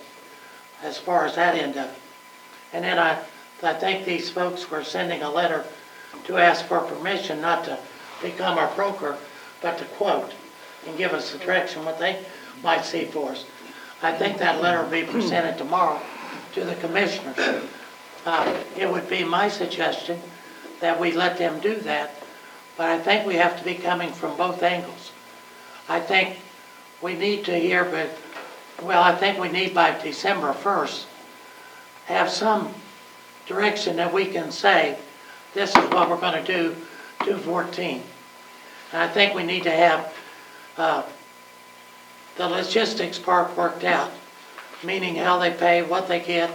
as far as that end of it. And then I think these folks were sending a letter to ask for permission not to become our broker, but to quote and give us the direction what they might see for us. I think that letter will be presented tomorrow to the commissioners. It would be my suggestion that we let them do that, but I think we have to be coming from both angles. I think we need to hear, I think we need by December 1st, have some direction that we can say, this is what we're going to do 2/14. And I think we need to have the logistics part worked out, meaning how they pay, what they get,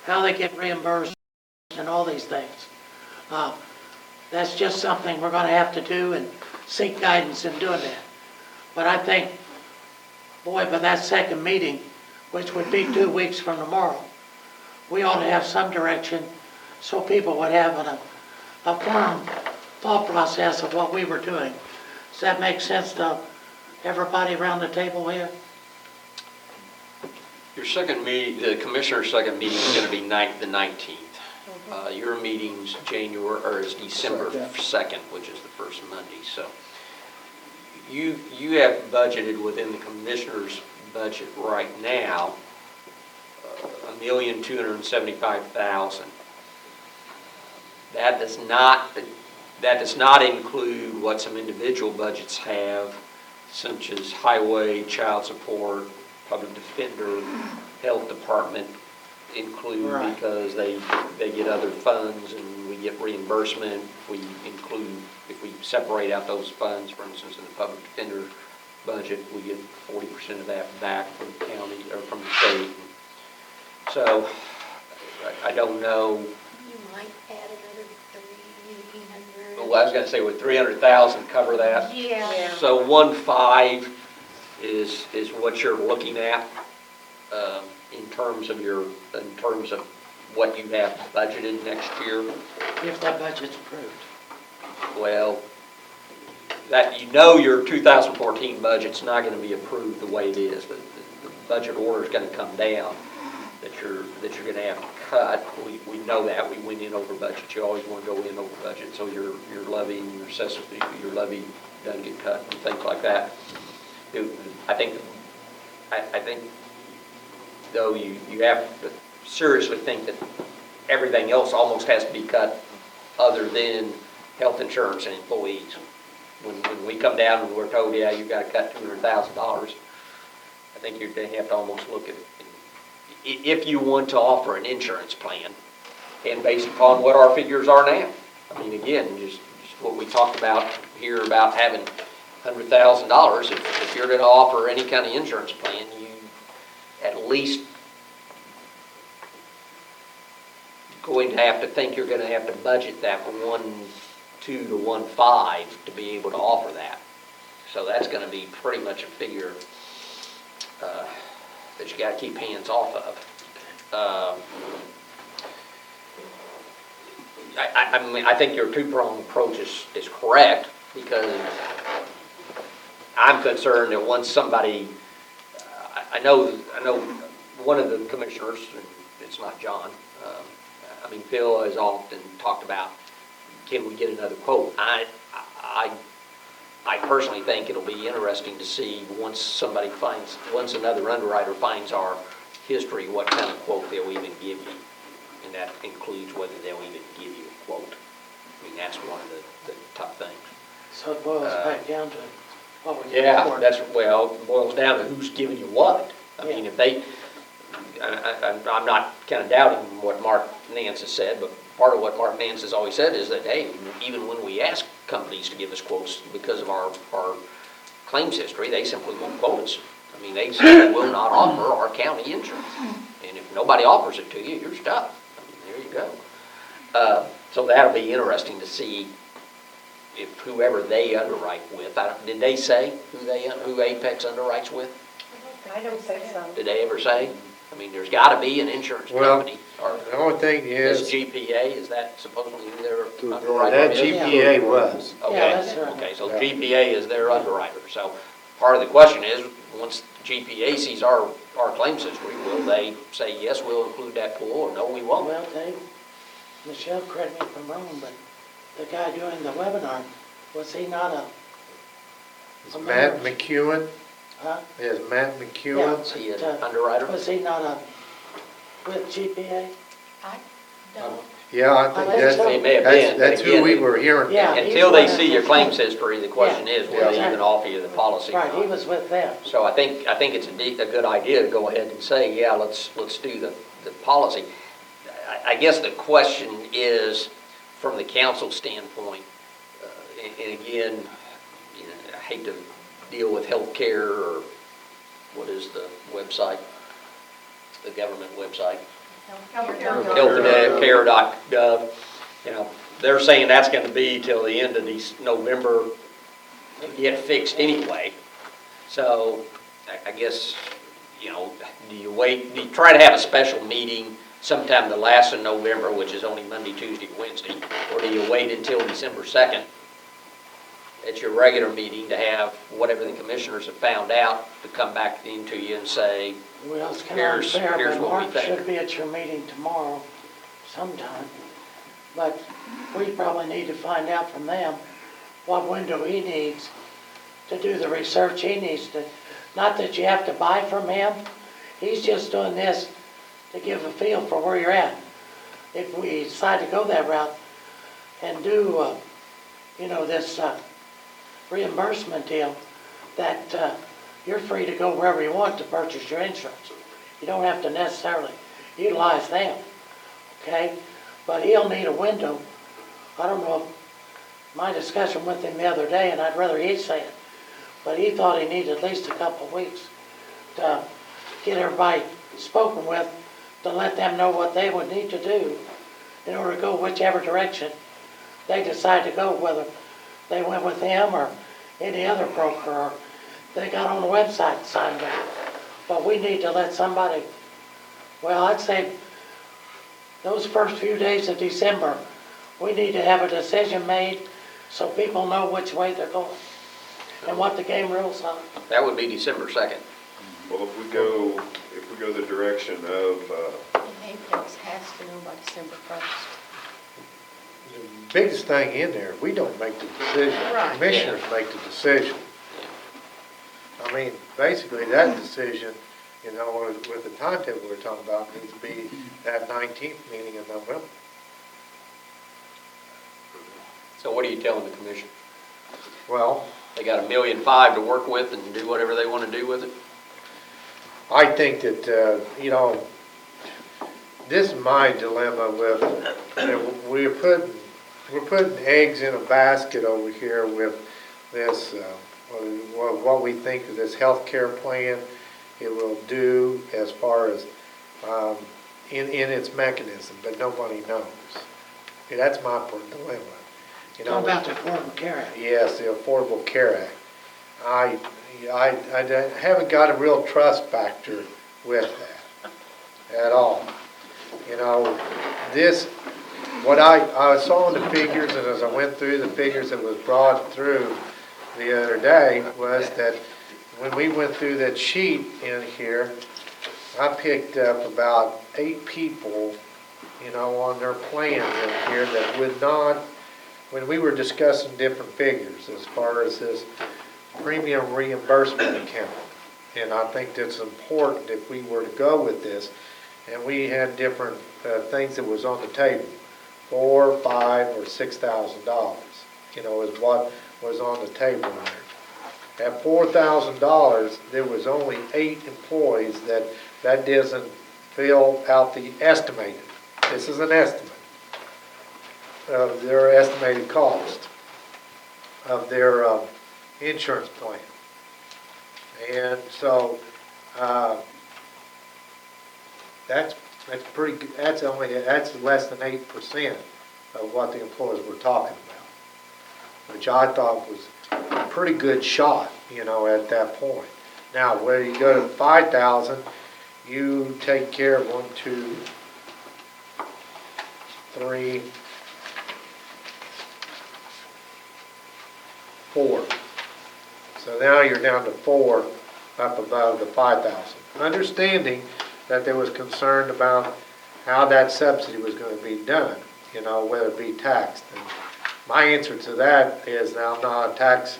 how they get reimbursed, and all these things. That's just something we're going to have to do and seek guidance in doing that. But I think, boy, by that second meeting, which would be 2 weeks from tomorrow, we ought to have some direction so people would have a firm thought process of what we were doing. Does that make sense to everybody around the table here? Your second meeting, the commissioner's second meeting is going to be the 19th. Your meeting's is December 2nd, which is the first Monday. So you have budgeted within the commissioner's budget right now $1,275,000. That does not include what some individual budgets have, such as highway, child support, public defender, health department include Right. because they get other funds and we get reimbursement. If we separate out those funds, for instance, in the public defender budget, we get 40% of that back from the county or from the state. So I don't know. You might add another 300. Well, I was going to say, would 300,000 cover that? Yeah. So 1.5 is what you're looking at in terms of what you have budgeted next year. If that budget's approved. Well, that your 2014 budget's not going to be approved the way it is. The budget order is going to come down that you're going to have to cut. We know that. We went in over budget. You always want to go in over budget, so your levy and your levy doesn't get cut and things like that. I think though you have to seriously think that everything else almost has to be cut other than health insurance and employees. When we come down and we're told, yeah, you've got to cut $200,000, I think you're going to have to almost look at it. If you want to offer an insurance plan, and based upon what our figures are now. I mean, again, just what we talked about here about having $100,000, if you're going to offer any kind of insurance plan, you at least going to have to think you're going to have to budget that 1.2 to 1.5 to be able to offer that. So that's going to be pretty much a figure that you got to keep hands off of. I mean, I think your two-pronged approach is correct, because I'm concerned that once somebody, I know one of the commissioners, and it's not John, I mean, Phil has often talked about, can we get another quote? I personally think it'll be interesting to see once another underwriter finds our history, what kind of quote they'll even give you. and that includes whether they'll even give you a quote. I mean, that's one of the tough things. So it boils back down to what we can Yeah, afford. well, it boils down to who's giving you what. I mean, Yeah. if they, I'm not kind of doubting what Mark Nance has said, but part of what Mark Nance has always said is that, hey, even when we ask companies to give us quotes because of our claims history, they simply won't quote us. I mean, they simply will not offer our county insurance. And if nobody offers it to you, you're stuck. I mean, there you go. So that'll be interesting to see if whoever they underwrite with, did they say who Apex underwrites with? I don't think so. Did they ever say? I mean, there's gotta be an insurance Well, company, or The only thing is is, GPA, is that supposedly who their underwriter that is? GPA was. Yeah, Okay, that's right. okay, so Yeah. GPA is their underwriter, so part of the question is, once GPA sees our claims history, will they say, yes, we'll include that pool, or no, we won't? Well, Dave, Michelle, correct me if I'm wrong, but the guy doing the webinar, was he not a, It's Matt McEwen, huh? is Matt Yeah. McEwen. Is he an underwriter? Was he not a, with GPA? Yeah, I I think think that's, so. He may have been, but that's who we again, were hearing. Yeah. until they see your claims history, the question is, will they Yeah. even offer you the policy or Right, he not? was with them. So I think it's a good idea to go ahead and say, yeah, let's do the policy. I guess the question is, from the council standpoint, and again, you know, I hate to deal with healthcare, or what is the website, the government website? Healthcare.gov, you know, they're saying that's gonna be till the end of November to get fixed anyway. So, I guess, you know, do you try to have a special meeting sometime the last of November, which is only Monday, Tuesday, Wednesday, or do you wait until December 2nd at your regular meeting to have whatever the commissioners have found out to come back into you and say, Well, it's kind of Here's unfair, but what we Mark think. should be at your meeting tomorrow sometime. But we probably need to find out from them what window he needs to do the research he needs to. Not that you have to buy from him, he's just doing this to give a feel for where you're at. If we decide to go that route and do, this reimbursement deal, that you're free to go wherever you want to purchase your insurance. You don't have to necessarily utilize them, okay? But he'll need a window. I don't know if my discussion with him the other day, and I'd rather he say it, but he thought he needed at least a couple of weeks to get everybody spoken with, to let them know what they would need to do in order to go whichever direction they decide to go, whether they went with him or any other broker, or they got on the website and signed up. But we need to let somebody, well, I'd say those first few days of December, we need to have a decision made so people know which way they're going and what the game rules are. that would be December 2nd. Well, if we go the direction of, Apex has to know by December 1st. The biggest thing in there, we don't make the decision. Right. Commissioners make the decision. I mean, basically, that decision, with the timetable we're talking about, needs to be that 19th meeting in November. So what are you telling the commission? Well, They got $1.5 million to work with and do whatever they want to do with it? I think that, this is my dilemma with, we're putting eggs in a basket over here with this, what we think of this health care plan it will do as far as, in its mechanism, but nobody knows. Okay, that's my dilemma. How about the Affordable Care Act? Yes, the Affordable Care Act. I haven't got a real trust factor with that at all. What I saw in the figures, and as I went through the figures that was brought through the other day, was that when we went through that sheet in here, I picked up about 8 people, on their plans in here that would not, when we were discussing different figures as far as this premium reimbursement account. And I think that's important if we were to go with this, and we had different things that was on the table, $4,000, $5,000, or $6,000. Is what was on the table there. At $4,000, there was only 8 employees that doesn't fill out the estimated. This is an estimate of their estimated cost of their insurance plan. And so that's pretty good. That's less than 8% of what the employees were talking about, which I thought was a pretty good shot, at that point. Now, where you go to 5,000, you take care of 1, 2, 3, 4. So now you're down to 4 up above the 5,000. Understanding that there was concern about how that subsidy was going to be done, whether it be taxed. And my answer to that is, now I'm not a tax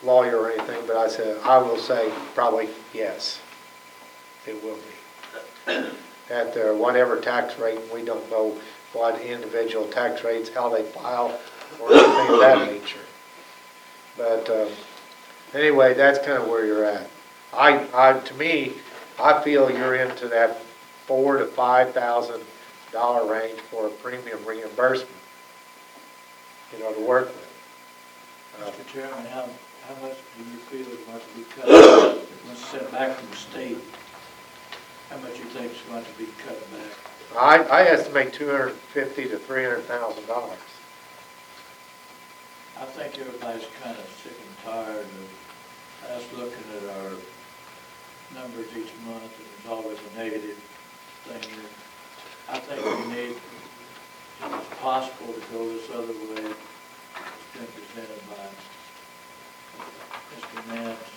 lawyer or anything, but I will say probably yes, it will be. At whatever tax rate, we don't know what individual tax rates, how they file, or anything of that nature. But anyway, that's kind of where you're at. To me, I feel you're into that $4,000 to $5,000 range for a premium reimbursement, to work with. Mr. Chairman, how much do you feel is going to be cut, once sent back from the state? How much you think is going to be cut back? I estimate $250,000 to $300,000. I think everybody's kind of sick and tired of us looking at our numbers each month, and there's always a negative thing. I think we need, if it's possible, to go this other way. It's been presented by Mr. Nance.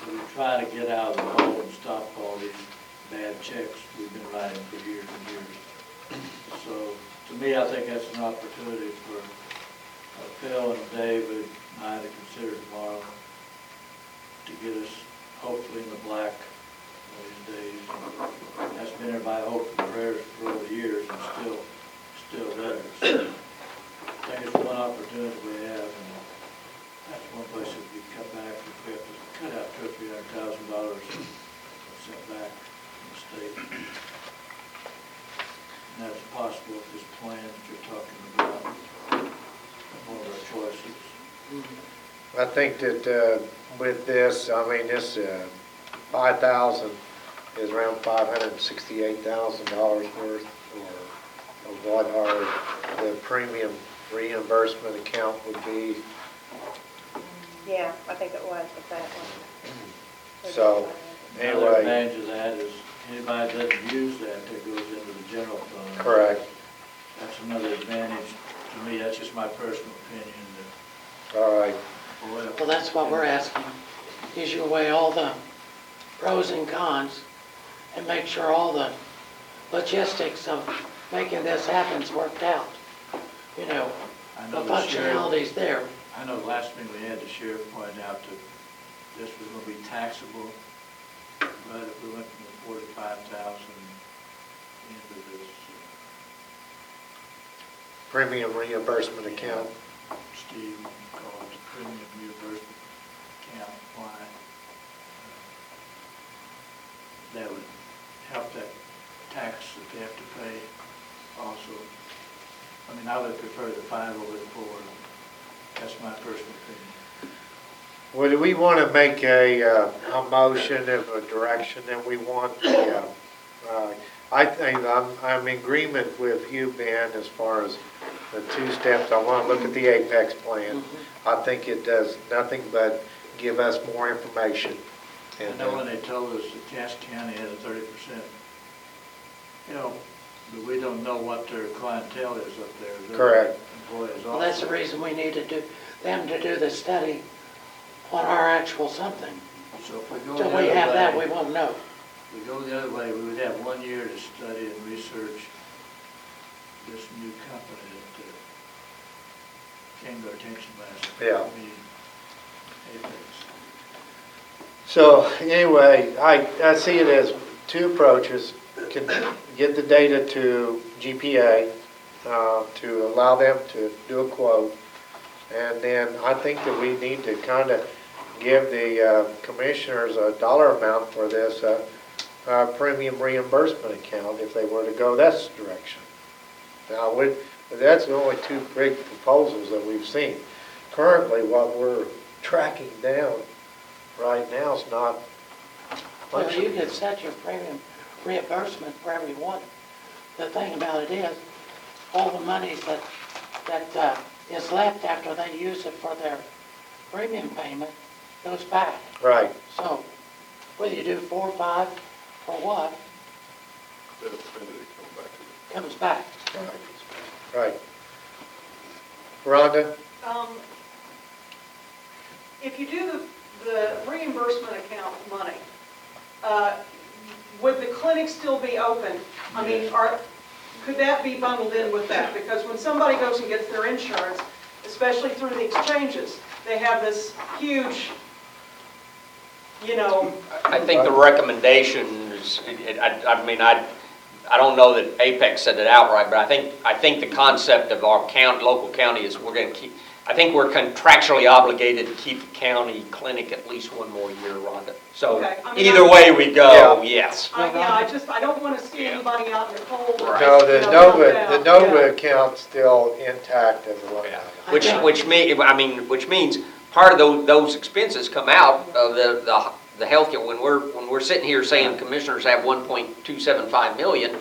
We try to get out of the hole and stop all these bad checks we've been writing for years and years. So, to me, I think that's an opportunity for Phil and David and I to consider tomorrow to get us hopefully in the black one of these days. That's been everybody's hope and prayers for over the years, and still there. So I think it's one opportunity we have, and that's one place that we cut back. If we have to cut out $200,000 or $300,000 sent back from the state. And that's possible with this plan that you're talking about. One of our choices. I think that with this, this 5,000 is around $568,000 worth of what the premium reimbursement account would be. Yeah, I think it was with that one. So, Another anyway, advantage of that is anybody that doesn't use that goes into the general fund. correct. That's another advantage to me. That's just my personal opinion. All right. Well, that's what we're asking, is you weigh all the pros and cons and make sure all the logistics of making this happen is worked out. I The know the sheriff, functionality's there. I know the last thing we had, the sheriff pointed out that this was going to be taxable, but if we went from the 45,000 into this Premium reimbursement account. Steve called it premium reimbursement account, why that would help that tax that they have to pay also. I would prefer the 5 over the 4. That's my personal opinion. Well, do we want to make a motion of a direction that we want the, I think I'm in agreement with you, Ben, as far as the 2 steps. I want to look at the Apex plan. I think it does nothing but give us more information. I know when they told us that Cass County had a 30%, but we don't know what their clientele is up there. Their Correct. Employees Well, that's the also. reason we need to do, them to do the study on our actual something. So if we go Till the we other have that, way- we won't know. If we go the other way, we would have 1 year to study and research this new company that came to our attention last Yeah. meeting. Apex. So anyway, I see it as 2 approaches. can get the data to GPA, to allow them to do a quote. And then I think that we need to kind of give the commissioners a dollar amount for this premium reimbursement account if they were to go this direction. Now, that's the only two big proposals that we've seen. Currently, what we're tracking down right now is not Well, much. you could set your premium reimbursement for every one. The thing about it is, all the money that is left after they use it for their premium payment goes back. Right. So, whether you do 4 or 5 or what, Then it's spent, it comes back to you. comes back. Right. Rhonda? If you do the reimbursement account money, would the clinic still be open? I mean, could that be bundled in with that? Because when somebody goes and gets their insurance, especially through the exchanges, they have this huge, I think the recommendations, I mean, I don't know that Apex said it outright, but I think the concept of our local county is we're going to keep, I think we're contractually obligated to keep the county clinic at least one more year, Rhonda. So Okay, I mean, either way we go, yes. I don't want to see anybody out in the cold. Right. No, the Yeah. Nova account's still intact as a line Yeah. item. Which means part of those expenses come out of the healthcare. When we're sitting here saying commissioners have 1.275 million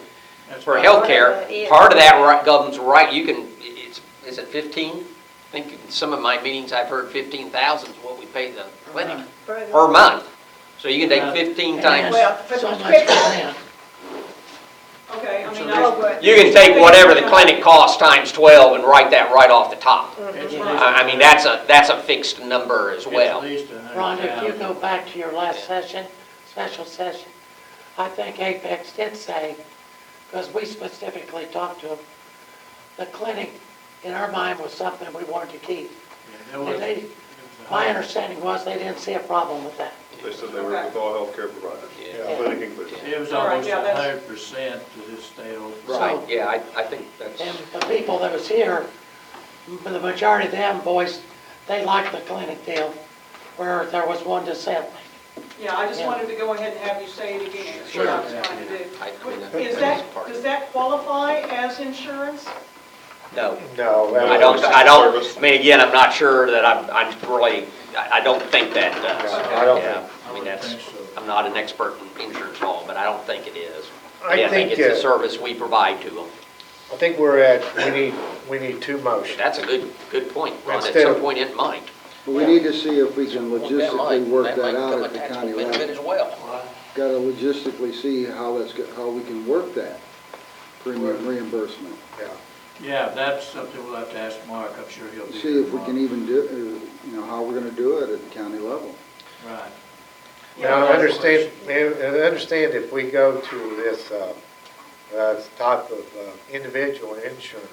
That's for right. healthcare, part of that governs right. Is it 15? I think in some of my meetings I've heard 15,000 is what we pay the clinic per month. So you can take 15 times. Well, for So much for prescription, them. Okay, I mean, You can take whatever the clinic costs times 12 and write that right off the top. It's at I mean, that's a fixed number as well. least Ron, if you 100,000. go back to your last session, special session, I think Apex did say, because we specifically talked to them, the clinic, in our mind, was something we wanted to keep. Yeah, there was- And they, there was a my hundred- understanding was they didn't see a problem with that. They said they work with all healthcare providers, Yeah. clinic included. It was All right, almost yeah, that's- 100% to just stay open. Right, yeah, I think that's. And the people that was here, the majority of them boys, they liked the clinic deal, where there was one dissent. yeah, I just Yeah. wanted to go ahead and have you say it again. That's Sure. what I was trying to do. Is Does that qualify as insurance? No, No. I mean, again, I'm not sure that I'm really, I don't think that does. No, I don't Yeah, think- I mean, I think so. I'm not an expert in insurance law, but I don't think it is. I Yeah, I think think, it's a service we provide to them. I think we need two motions. That's a good point, Ron, at Instead some of- point it might. But we need to see if we can That logistically work might that become out a at the taxable county benefit level. as well. Got to logistically see how we can work that premium reimbursement. Yeah. Yeah, that's something we'll have to ask Mark, I'm sure he'll be. See if we can even do, how we're going to do it at the county level. Right. Now, understand if we go to this type of individual insurance,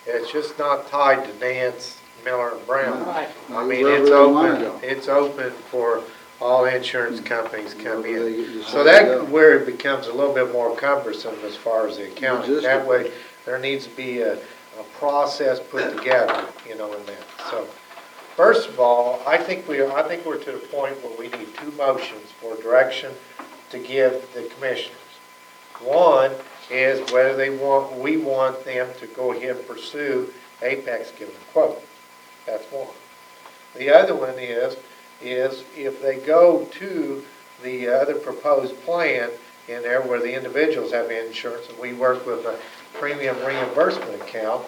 it's just not tied to Nance, Miller, and Brown. Right. I mean, Wherever it's they wanna open, go. it's open for all insurance companies come Wherever they in. decide So to that, go. where it becomes a little bit more cumbersome as far as the accounting. That way, there needs to be a process put together, in that. So, first of all, I think we're to the point where we need two motions for direction to give the commissioners. One is whether we want them to go ahead and pursue Apex giving a quote. That's one. The other one is if they go to the other proposed plan in there where the individuals have insurance and we work with a premium reimbursement account,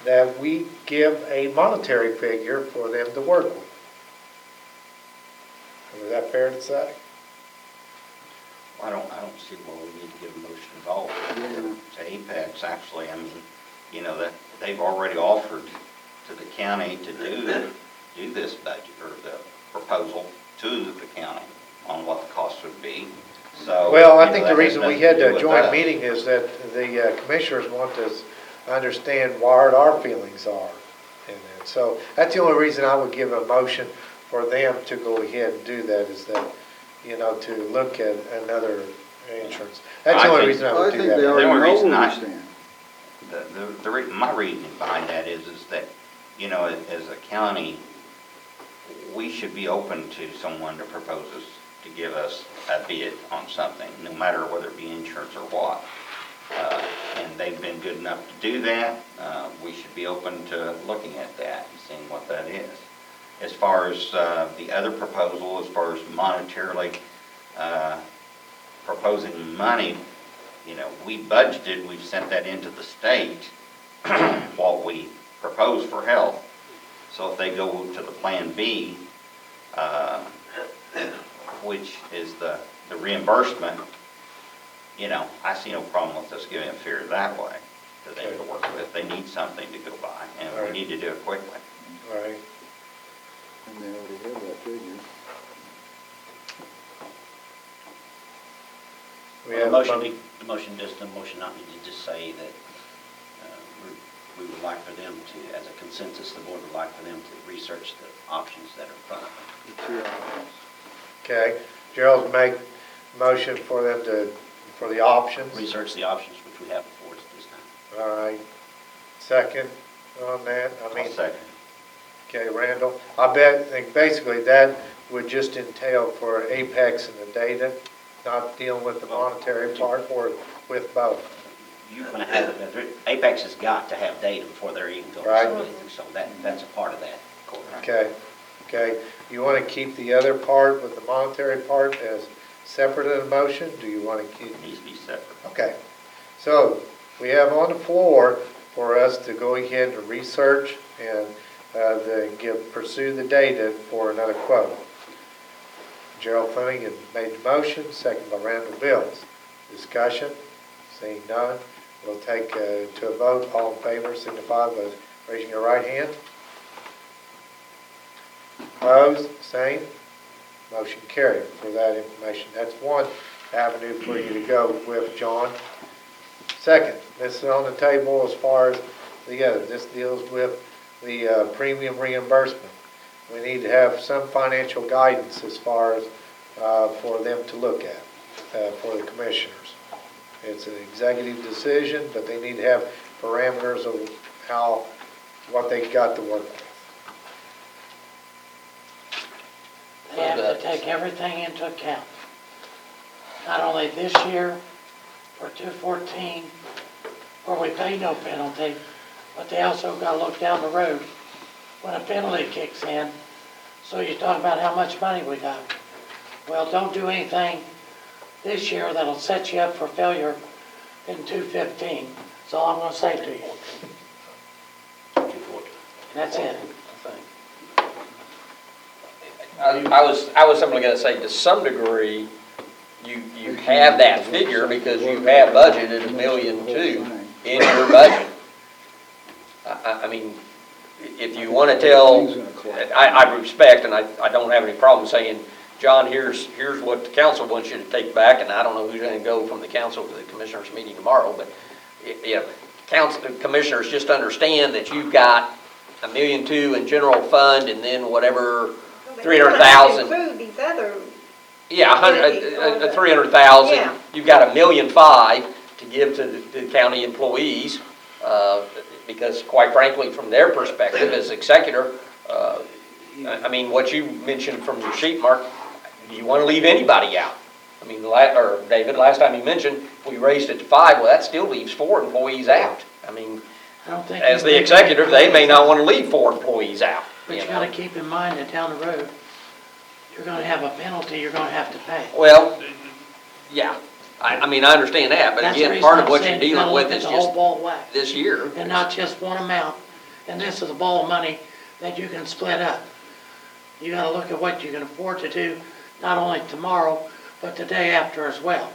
that we give a monetary figure for them to work with. Is that fair to say? I don't see why we need to give a motion at all to Apex, actually. I mean, that they've already offered to the county to do this budget, or the proposal to the county on what the cost would be. So. Well, I think the that has reason we nothing to had do a with joint us. meeting is that the commissioners want to understand what our feelings are. And so that's the only reason I would give a motion for them to go ahead and do that, is that, to look at another insurance. That's the only reason I I would do think they that. already only know reason where I- we stand. My reasoning behind that is that, you know, as a county, we should be open to someone to propose us, to give us a bid on something, no matter whether it be insurance or what. And they've been good enough to do that. We should be open to looking at that and seeing what that is. As far as the other proposal, as far as monetarily proposing money, you know, we budgeted, we've sent that into the state, what we propose for health. So if they go to the Plan B, which is the reimbursement, you know, I see no problem with us giving a figure that way to them to work with. They need something to go by, and we need to do it quickly. All right. And they already have that figure. We The have motion does the motion not need to just say that we would like for them to, as a consensus, the board would like for them to research the options that are in front of them. The 2 options. Okay, Gerald make motion for them to, for the options. Research the options which we have before us this time. All right. Second on that, I'll second. Okay, Randall. I think basically that would just entail for Apex and the data, not dealing with the monetary part, or with both. You're going to have, Apex has got to have data before they're even going to Right. submit anything, so that's a part of that. Okay. You want to keep the other part with the monetary part as separate in the motion? Do you want to keep? It needs to be separate. Okay. So we have on the floor for us to go ahead and research and pursue the data for another quote. Gerald Fleming has made the motion, second by Randall Bills. Discussion? Seeing none, we'll take to a vote. All in favor signify by raising your right hand. Opposed? Same. Motion carried for that information. That's one avenue for you to go with, John. Second, this is on the table as far as the other. This deals with the premium reimbursement. We need to have some financial guidance as far as for them to look at, for the commissioners. It's an executive decision, but they need to have parameters of what they got to work with. They have to take everything into account. Not only this year for 214, where we pay no penalty, but they also got to look down the road when a penalty kicks in. So you talk about how much money we got. Well, don't do anything this year that'll set you up for failure in 215. That's all I'm going to say to you. And that's it. I was simply going to say, to some degree, you have that figure because you have budgeted $1.2 million in your budget. I mean, if you want to tell, I respect, and I don't have any problem saying, John, here's what the council wants you to take back, and I don't know who's going to go from the council to the commissioners meeting tomorrow, but commissioners just understand that you've got $1.2 million in general fund, and then whatever 300,000. Include these other. Yeah, 300,000. Yeah. You've got $1.5 million to give to the county employees, because quite frankly, from their perspective as executor, I mean, what you mentioned from your sheet, Mark, do you want to leave anybody out? I mean, or David, last time you mentioned, we raised it to 5, well, that still leaves 4 employees out. I mean, I don't think as the executive, they may not want to leave 4 employees out. But you gotta keep in mind that down the road, you're gonna have a penalty you're gonna have to pay. Well, yeah, I mean, I understand that, but That's the again, reason part of I'm what saying you're you gotta dealing look with at is the whole just ball of wax, this year. and not just one amount. And this is a ball of money that you can split up. You gotta look at what you can afford to do, not only tomorrow, but the day after as well.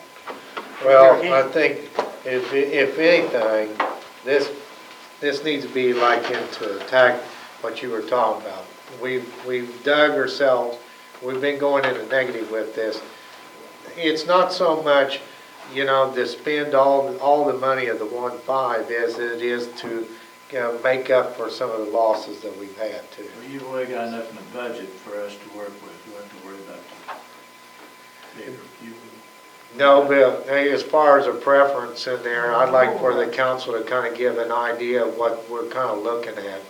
Well, I think if anything, this needs to be like into attack what you were talking about. We've dug ourselves, we've been going in a negative with this. It's not so much, to spend all the money of the 1.5 as it is to make up for some of the losses that we've had too. Well, you've already got enough in the budget for us to work with. You don't have to worry about that. No, Bill, hey, as far as a preference in there, I'd like for the council to kind of give an idea of what we're kind of looking at.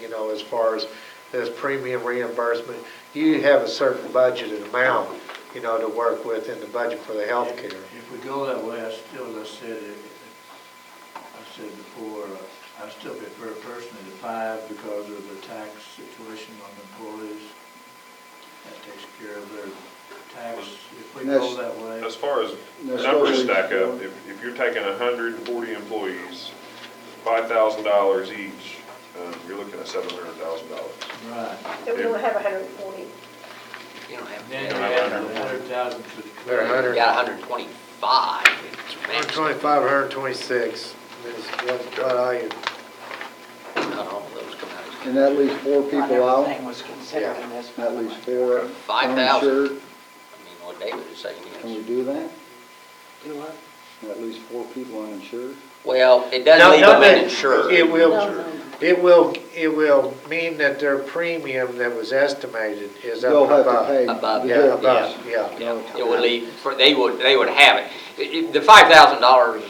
You know, as far as this premium reimbursement, you have a certain budgeted amount, you know, to work with in the budget for the healthcare. If we go that way, I still, as I said before, I still prefer personally the 5 because of the tax situation on employees. That takes care of their tax, if we go that way. As far as That's numbers totally- stack up, if you're taking 140 employees, $5,000 each, you're looking at $700,000. Right. So we don't have 140. You don't have, Then you you don't add have the 100,000 to the. They're 100. You got 125. It's maxed. 125, 126 is what I, Not all of those come out as. And that leaves 4 Not people out, everything was considered in this. at least 4 5,000. uninsured. I mean, what David is saying Can we is. do that? Do what? At least 4 people uninsured? Well, it doesn't leave them uninsured. It will, No, no. it will mean that their premium that was estimated is up They'll have to above. pay. Above, Yeah, Yeah. above, yeah. Yeah, it would leave, they would have it. The $5,000,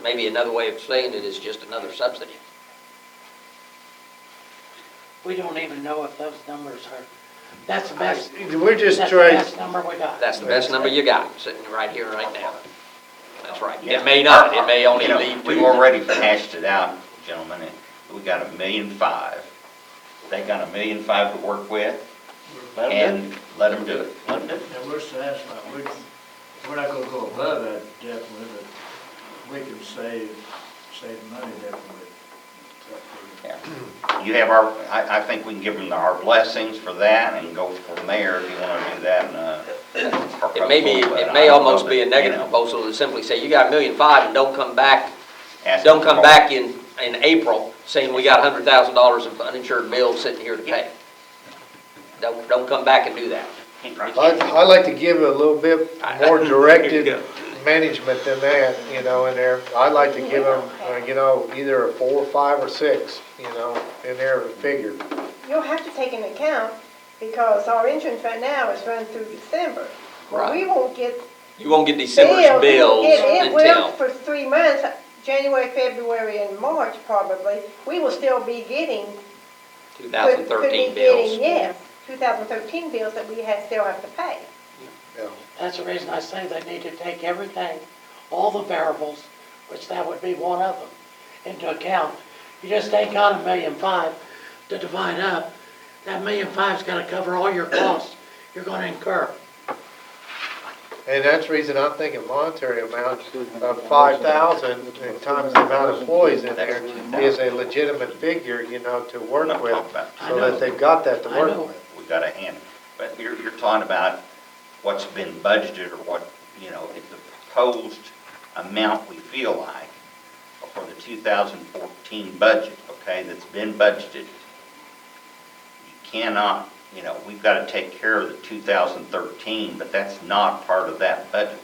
maybe another way of saying it, is just another subsidy. We don't even know if those numbers are, that's the best, We're just that's the trying, best number we got. That's the best number you got, sitting right here, right now. That's right. Yeah. It may not, it may only You know, leave 2. we've already hashed it out, gentlemen, and we got $1.5 million. They got $1.5 million to work with, and let them do it. Let them do it. And we're satisfied, we're not gonna go above that definitely, but we can save money definitely. Yeah. You have our, I think we can give them our blessings for that and go from there if you want to do that in a proposal. It may be, but it I may don't almost know be a that, negative you know, proposal to simply say, you got $1.5 million and don't come back ask Don't them come for back in April saying we got $100,000 of uninsured bills sitting here to pay. Don't come back and do that. I'd like to give it a little bit more There you directed go. management than that, you know, in there. I'd like to give them, you know, either a 4, 5, or 6, you know, in there figure. You'll have to take into account, because our insurance right now is run through December. Well, we won't get You won't get December's bills It will until, for 3 months, January, February, and March probably. We will still be getting. could be 2013 getting, bills. Yeah, 2013 bills that we still have to pay. Yeah. That's the reason I say they need to take everything, all the variables, which that would be one of them, into account. You just ain't got $1.5 million to divide up. That $1.5 million's gotta cover all your costs you're gonna incur. And that's the reason I'm thinking monetary amount of 5,000 and times the amount of employees in there is a legitimate figure, you know, to We're work not with, talking about, so that they've got that to I work know. with. we got a hand. But you're talking about what's been budgeted or what, you know, if the proposed amount we feel like for the 2014 budget, okay, that's been budgeted. You cannot, you know, we've got to take care of the 2013, but that's not part of that budget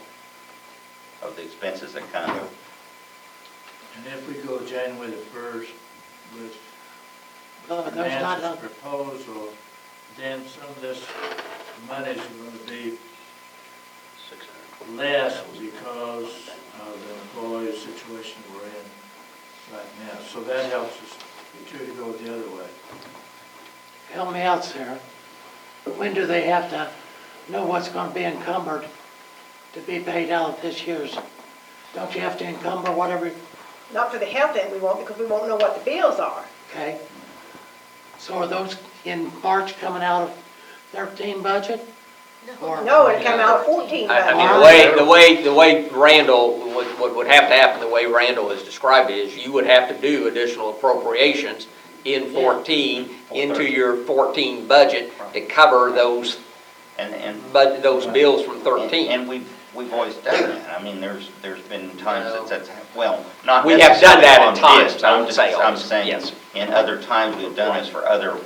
of the expenses that come. And if we go January the 1st with There's not Nancy's enough. proposal, then some of this money is going to be less because of the employee situation we're in right now. So that helps us too to go the other way. Help me out, Sarah. When do they have to know what's gonna be encumbered to be paid out this year's? Don't you have to encumber whatever, Not for the health end we won't, because we won't know what the bills are. okay? So are those in March coming out of 13 budget? Or- No, it come out of 14 I budget. mean, the way Randall, what would have to happen, the way Randall has described it, is you would have to do additional appropriations in 14 into your 14 budget to cover those, those bills from 13. And we've always done that. I mean, there's been times that's, well, not We have done that at necessarily on times, this. I would say I'm always, saying, yes. in other times, we've done this for other,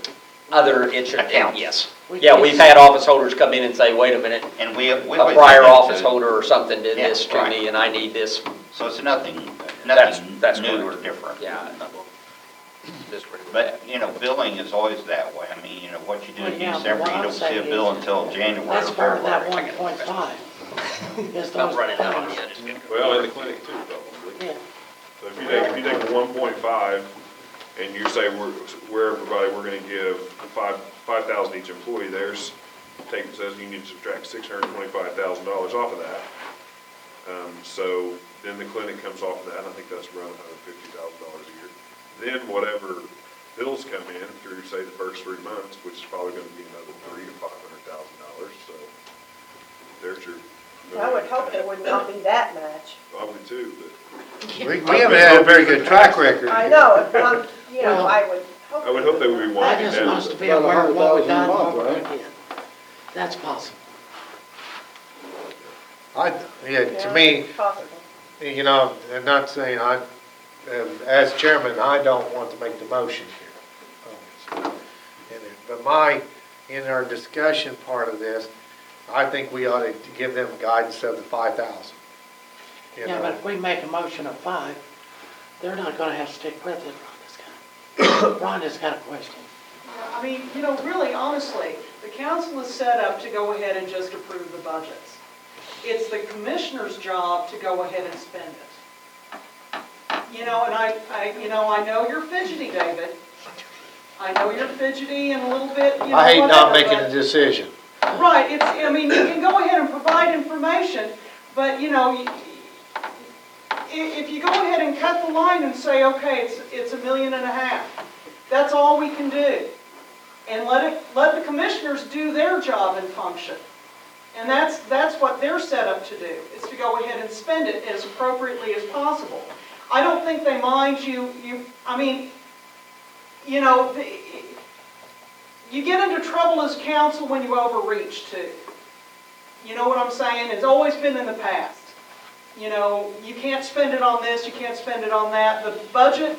Other insurance, Accounts. yes. Yeah, we've had office holders come in and say, wait a minute, and we a always prior done that office too. holder or something did Yeah, this to right. me and I need this. So it's nothing That's new or correct. different. Yeah. This pretty But, you know, billing is always that way. I mean, you know, what you do Well, in yeah, but December, what you I'm don't see a saying bill is, until January or that's part of that February. 1.5. Is those bonus. Well, in the clinic too, probably. Yeah. So if you take 1.5 and you say we're everybody, we're gonna give 5,000 each employee, there's, it says you need to subtract $625,000 off of that. So then the clinic comes off of that, and I think that's around $150,000 a year. Then whatever bills come in through, say, the first 3 months, which is probably gonna be another $300,000 to $500,000, so there's your. I would hope it would not be that much. I would too, but. We haven't had a very good track record. I know, you know, Well, I would hope. I would hope they would be I winding just down. wants to be About aware of what we've $100,000 a done, month, what we're right? gonna get. That's possible. To me, Possible. you know, and not saying as chairman, I don't want to make the motion here. But in our discussion part of this, I think we ought to give them guidance of the 5,000. Yeah, but if we make a motion of 5, they're not gonna have to stick with it. Rhonda's got a question. I mean, you know, really honestly, the council is set up to go ahead and just approve the budgets. It's the commissioner's job to go ahead and spend it. You know, and I know you're fidgety, David. I know you're fidgety and a little bit, you know, I hate not whatever, making a decision. Right, I mean, you can go ahead and provide information, but, you know, if you go ahead and cut the line and say, okay, it's $1.5 million, that's all we can do. And let the commissioners do their job and function. And that's what they're set up to do, is to go ahead and spend it as appropriately as possible. I don't think they mind I mean, you know, you get into trouble as council when you overreach too. You know what I'm saying? It's always been in the past. You know, you can't spend it on this, you can't spend it on that. The budget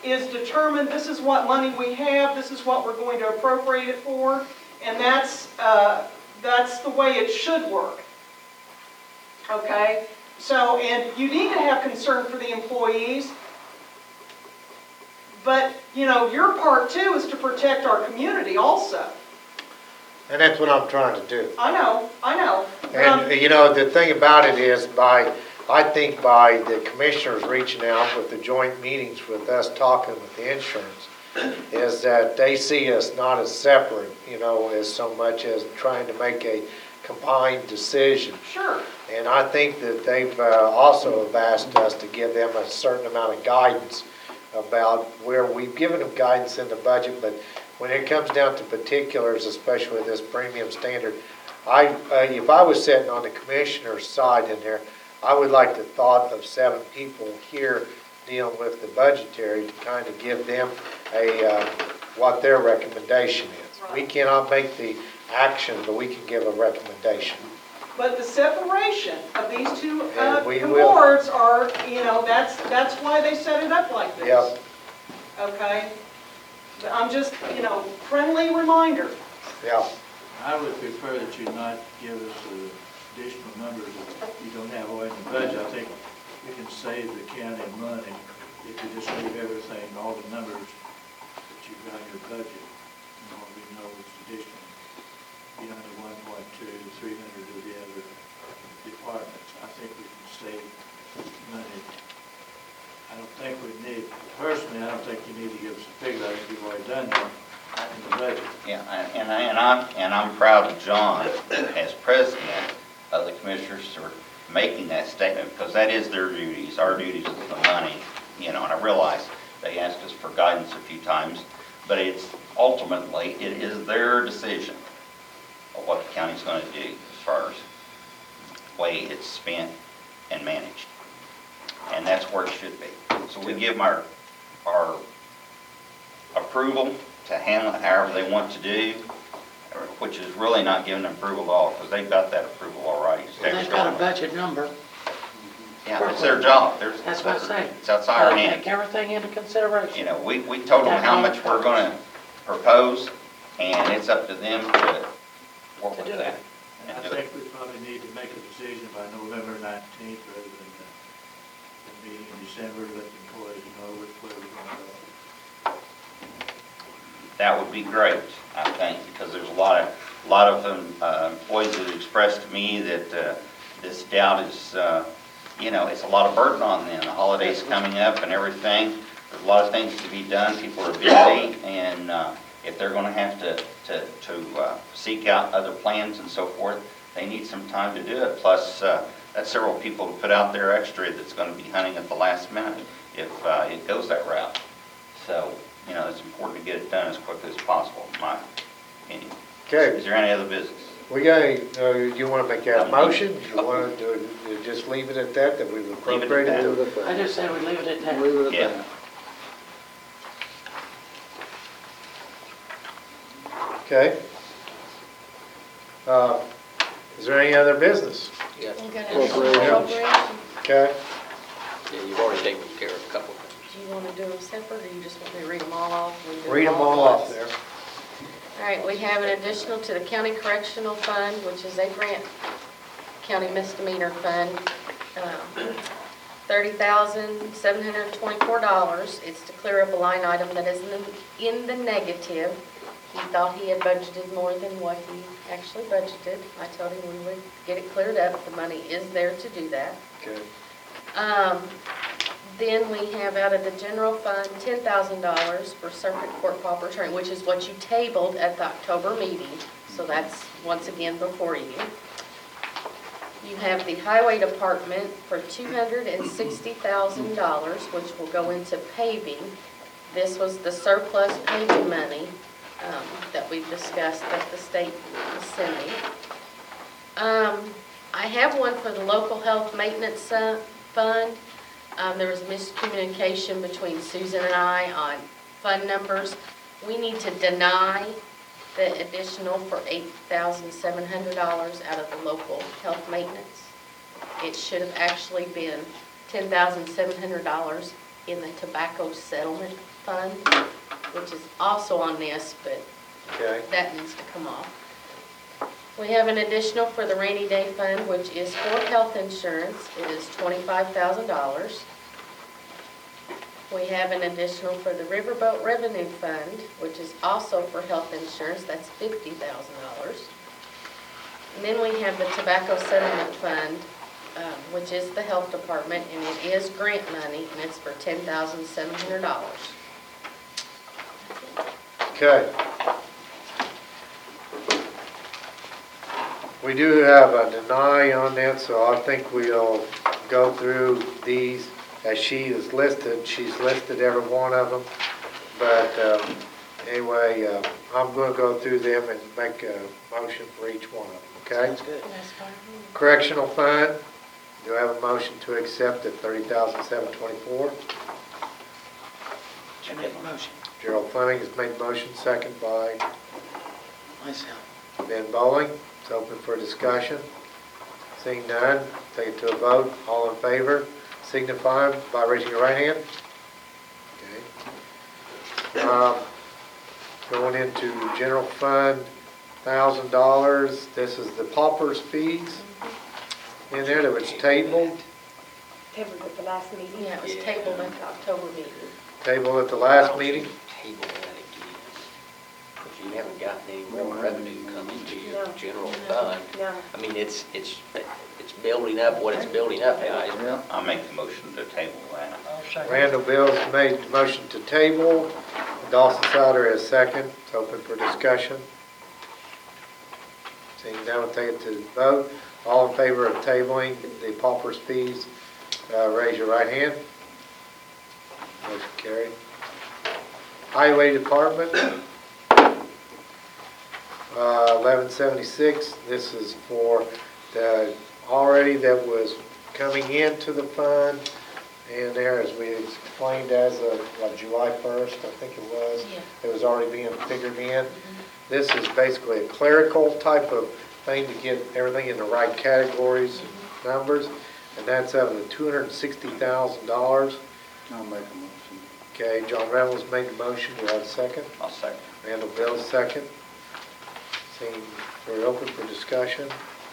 is determined, this is what money we have, this is what we're going to appropriate it for, and that's the way it should work. Okay? So, and you need to have concern for the employees, but, you know, your part too is to protect our community also. And that's what I'm trying to do. I know. And, you know, the thing about it is I think by the commissioners reaching out with the joint meetings with us talking with the insurance, is that they see us not as separate, you know, as so much as trying to make a combined decision. Sure. And I think that they've also have asked us to give them a certain amount of guidance about where we've given them guidance in the budget, but when it comes down to particulars, especially this premium standard, if I was sitting on the commissioner's side in there, I would like the thought of 7 people here dealing with the budgetary to kind of give them what their recommendation is. We cannot make the action, but we can give a recommendation. But the separation of these two And we will. boards are, you know, that's why they set it up like this. Yep. Okay? But I'm just, you know, friendly reminder. Yeah. I would prefer that you not give us the additional numbers that you don't have already in the budget. I think you can save the county money if you just leave everything, all the numbers that you've got in your budget. And all we know is additional, beyond the 1.2, 300 of the other departments. I think we can save money. I don't think we need, personally, I don't think you need to give us a figure. I think you've already done that in the budget. Yeah, and I'm proud of John as president of the commissioners for making that statement, because that is their duties. Our duties is the money, you know, and I realize they asked us for guidance a few times, but it is their decision of what the county's going to do as far as the way it's spent and managed. And that's where it should be. So we give them our approval to handle it however they want to do, which is really not giving them approval at all, because they've got that approval already. They've got a budget number. Yeah, it's their job. That's what I say. It's outside our Take hands. everything into consideration. You know, we told them how much we're going to propose, and it's up to them to work with that. And I think we probably need to make a decision by November 19th rather than the meeting in December, let the employees know which way we're going to go. That would be great, I think, because there's a lot of them employees that expressed to me that this doubt is, it's a lot of burden on them. The holidays coming up and everything. There's a lot of things to be done. People are busy, and if they're going to have to seek out other plans and so forth, they need some time to do it. Plus, that's several people to put out there extra that's going to be hunting at the last minute if it goes that route. So, it's important to get it done as quickly as possible, in my opinion. Okay, Is there any other business? we got, you want to make that a motion? You want to just leave it at that we've Leave it at appropriated? that. Leave it at I that. just say we leave it at that. Leave it at Yeah. that. Okay. Is there any other business? We're gonna Appropriation. appropriation. Okay, Yeah, you've already taken care of a couple of things. Do you wanna do them separate, or you just want me to read them all off? We do read them all at off once? there. All right, we have an additional to the county correctional fund, which is a grant county misdemeanor fund, $30,724. It's to clear up a line item that is in the negative. He thought he had budgeted more than what he actually budgeted. I told him we would get it cleared up. The money is there to do that. Okay. Then we have out of the general fund, $10,000 for circuit court pauper training, which is what you tabled at the October meeting. So that's once again before you. You have the highway department for $260,000, which will go into paving. This was the surplus paving money that we've discussed that the state is sending. I have one for the local health maintenance fund. There was miscommunication between Susan and I on fund numbers. We need to deny the additional for $8,700 out of the local health maintenance. It should have actually been $10,700 in the tobacco settlement fund, which is also on this, but Okay. that needs to come off. We have an additional for the rainy day fund, which is for health insurance. It is $25,000. We have an additional for the riverboat revenue fund, which is also for health insurance. That's $50,000. And then we have the tobacco settlement fund, which is the health department, and it is grant money, and it's for $10,700. Okay. We do have a deny on that, so I think we'll go through these as she is listed. She's listed every one of them. But anyway, I'm going to go through them and make a motion for each one of them, okay? That's good. That's fine. Correctional fund, do I have a motion to accept at $30,724? Should make a motion. Gerald Fleming has made the motion, second by Myself. Ben Bowling. It's open for discussion. Seeing none, take it to a vote. All in favor, signify by raising your right hand. Okay. Going into general fund, $1,000. This is the pauper's fees in there that was tabled. Tabled at the last meeting. Yeah, it was tabled at the October meeting. Tabled at the last meeting. Table that again. If you haven't gotten any more revenue coming to your No. general fund, No. I mean, it's building up what it's building up now, isn't it? Yeah. I'll make the motion to table that. Randall Bills made the motion to table. Dawson Souter is second. It's open for discussion. Seeing none, we'll take it to the vote. All in favor of tabling the pauper's fees, raise your right hand. Motion carried. Highway Department, 1176. This is for the already that was coming into the fund. And there, as we explained, as of July 1st, I think it was, it was already being figured in. This is basically a clerical type of thing to get everything in the right categories and numbers. And that's of the $260,000. I'll make a motion. Okay, John Reynolds made the motion. Do I have a second? I'll second. Randall Bills, second. Seeing we're open for discussion.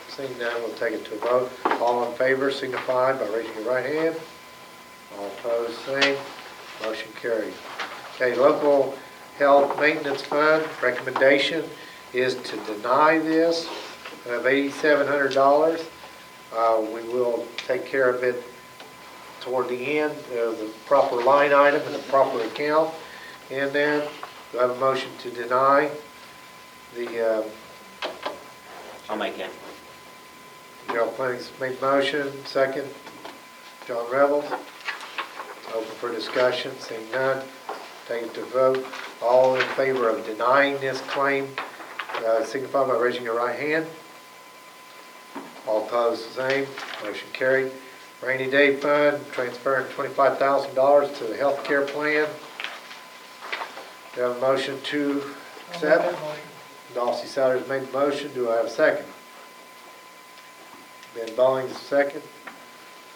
Seeing none, we'll take it to a vote. All in favor signify by raising your right hand. All opposed, same. Motion carried. Okay, local health maintenance fund, recommendation is to deny this of $8,700. We will take care of it toward the end, the proper line item and the proper account. And then, do I have a motion to deny the, I'll make that. Gerald Fleming's made motion, second, John Rebels. Open for discussion, seeing none, take it to vote. All in favor of denying this claim, signify by raising your right hand. All opposed, the same, motion carried. Rainy day fund, transferring $25,000 to the health care plan. Do I have a motion to accept? Dawsey Souders made the motion, do I have a second? Ben Bowling's second.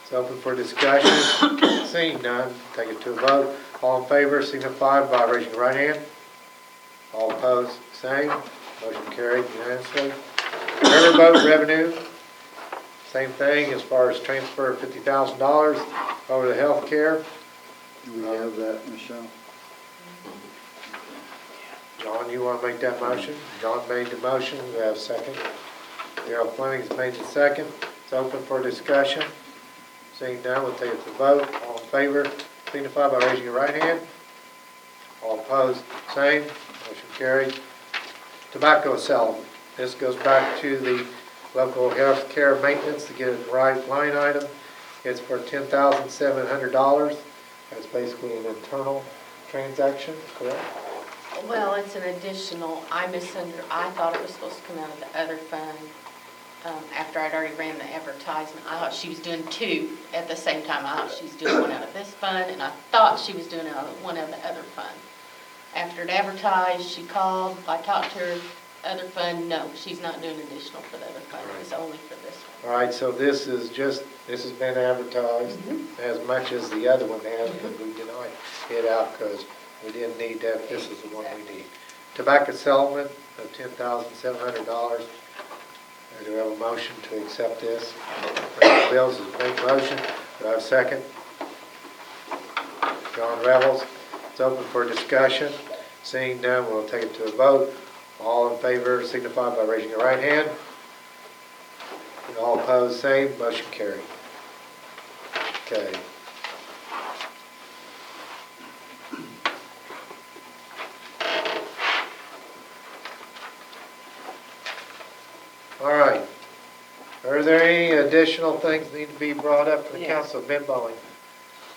It's open for discussion. Seeing none, take it to a vote. All in favor signify by raising your right hand. All opposed, same. Motion carried unanimously. Riverboat revenue, same thing as far as transfer of $50,000 over to health care. Do we have that, Michelle? John, you want to make that motion? John made the motion, we have a second. Darrell Fleming's made the second. It's open for discussion. Seeing none, we'll take it to vote. All in favor, signify by raising your right hand. All opposed, same. Motion carried. Tobacco settlement. This goes back to the local health care maintenance to get it the right line item. It's for $10,700. That's basically an internal transaction, correct? Well, it's an additional, I thought it was supposed to come out of the other fund, after I'd already ran the advertisement. I thought she was doing two at the same time. I thought she was doing one out of this fund, and I thought she was doing one out of the other fund. After it advertised, she called, I talked to her, other fund, no, she's not doing additional for the other fund, it was only for this one. All right, so this has been advertised as much as the other one has, but we denied it out because we didn't need that. This is the one we need. Tobacco settlement of $10,700. Do we have a motion to accept this? Brandon Bills has made the motion. Do I have a second? John Rebels. It's open for discussion. Seeing none, we'll take it to a vote. All in favor signify by raising your right hand. And all opposed, same. Motion carried. Okay. All right. Are there any additional things that need to be brought up to the Yes. council? Ben Bowling.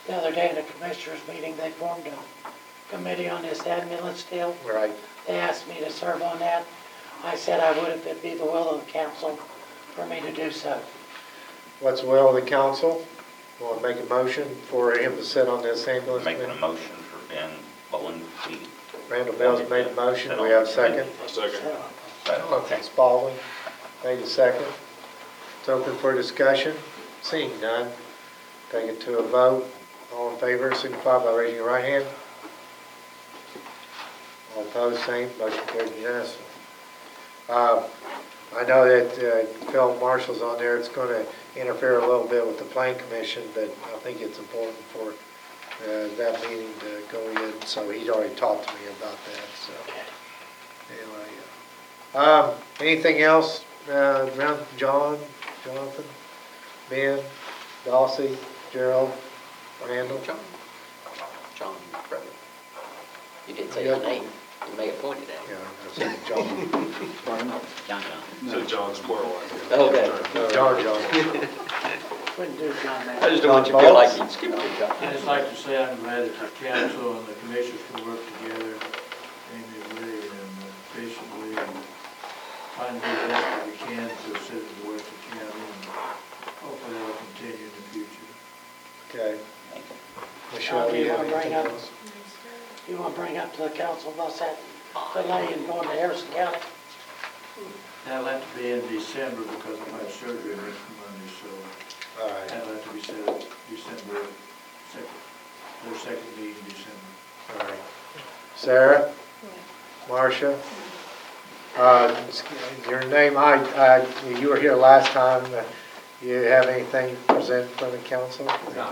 The other day in the commissioners meeting, they formed a committee on this ambulance deal. Right. They asked me to serve on that. I said I would if it be the will of the council for me to do so. What's the will of the council? Want to make a motion for him to sit on this ambulance Making a committee? motion for Ben Bowling to be. Randall Bell's made the motion. We have a second. A second. Okay, Spalding made a second. It's open for discussion. Seeing none, take it to a vote. All in favor, signify by raising your right hand. All opposed, same. Motion carried unanimously. I know that Phil Marshall's on there. It's going to interfere a little bit with the Plan Commission, but I think it's important for that meeting to go in. So he's already talked to me about that. So anyway, anything else around John, Jonathan, Ben, Dawsey, Gerald, Randall? John, brother. You didn't say his name. You may have pointed at him. Yeah, I said John. John. So John Squirrel. Okay. John. Wouldn't do John I that. just don't want you to feel like you'd skip your job. I'd just like to say I'm glad that the council and the commissioners can work together amiably and efficiently and trying to do the best that we can to assist the work of the county, and hopefully that'll continue in the future. Okay. Michelle, Okay, you have I'll bring anything up- else? You want to bring up to the council about that delay in going to Harrison County? That'll have to be in December because of my surgery next Monday, so All right. that'll have to be set December 2nd, their second meeting in December. All right. Sarah? Marcia? Your name, you were here last time. You have anything to present from the council? No.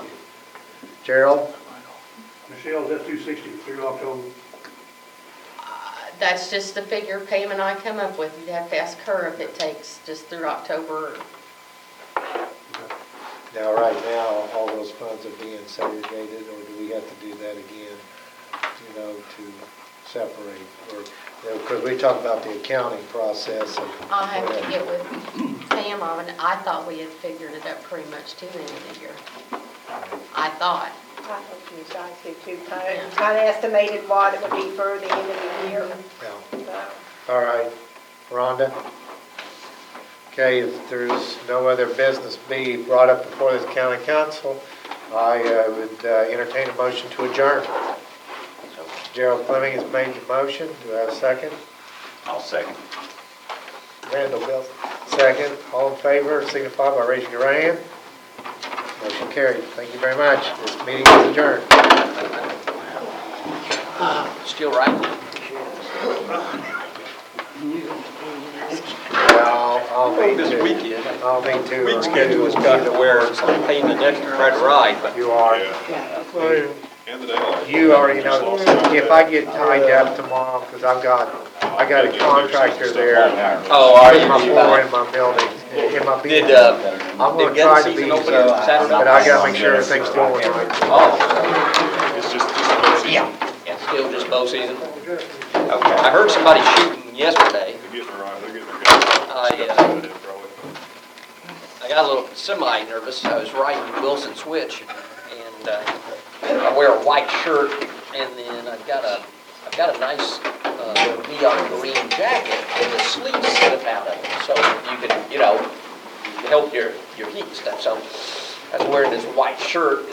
Gerald? Michelle, is that 260 through October? That's just the figure payment I come up with. You'd have to ask her if it takes just through October. Now, right now, all those funds are being segregated, or do we have to do that again, to separate? Or, because we talked about the accounting process of I'll have to whatever. get with Pam on it. I thought we had figured it up pretty much to the end of the year. I thought. I hope you guys did too, kind of estimated what it would be for the end of the year. Yeah. So, All right, Rhonda? Okay, if there's no other business be brought up before this county council, I would entertain a motion to adjourn. Gerald Fleming has made the motion. Do I have a second? I'll second. Randall Wilson, second. All in favor, signify by raising your right hand. Motion carried. Thank you very much. This meeting is adjourned. Still right? Well, I'll be This too. weekend. I'll be too. Week schedule has got to where it's like paying the next to try to ride, but You are. And the daylight. You already know, if I get tied up tomorrow, because I got a contractor there. oh, are In my you? floor in my building, in my Did, building. I'm gonna did gun try to be season open here, Saturday? but I gotta make sure everything's going right. Oh, It's just bow season. yeah, still just bow season? Okay. I heard somebody shooting yesterday. They're getting their guns. I got a little semi-nervous. I was riding Wilson Switch, and I wear a white shirt, and then I've got a nice neon green jacket with the sleeves slip out of it, so you can, help your heat and stuff. So I was wearing this white shirt,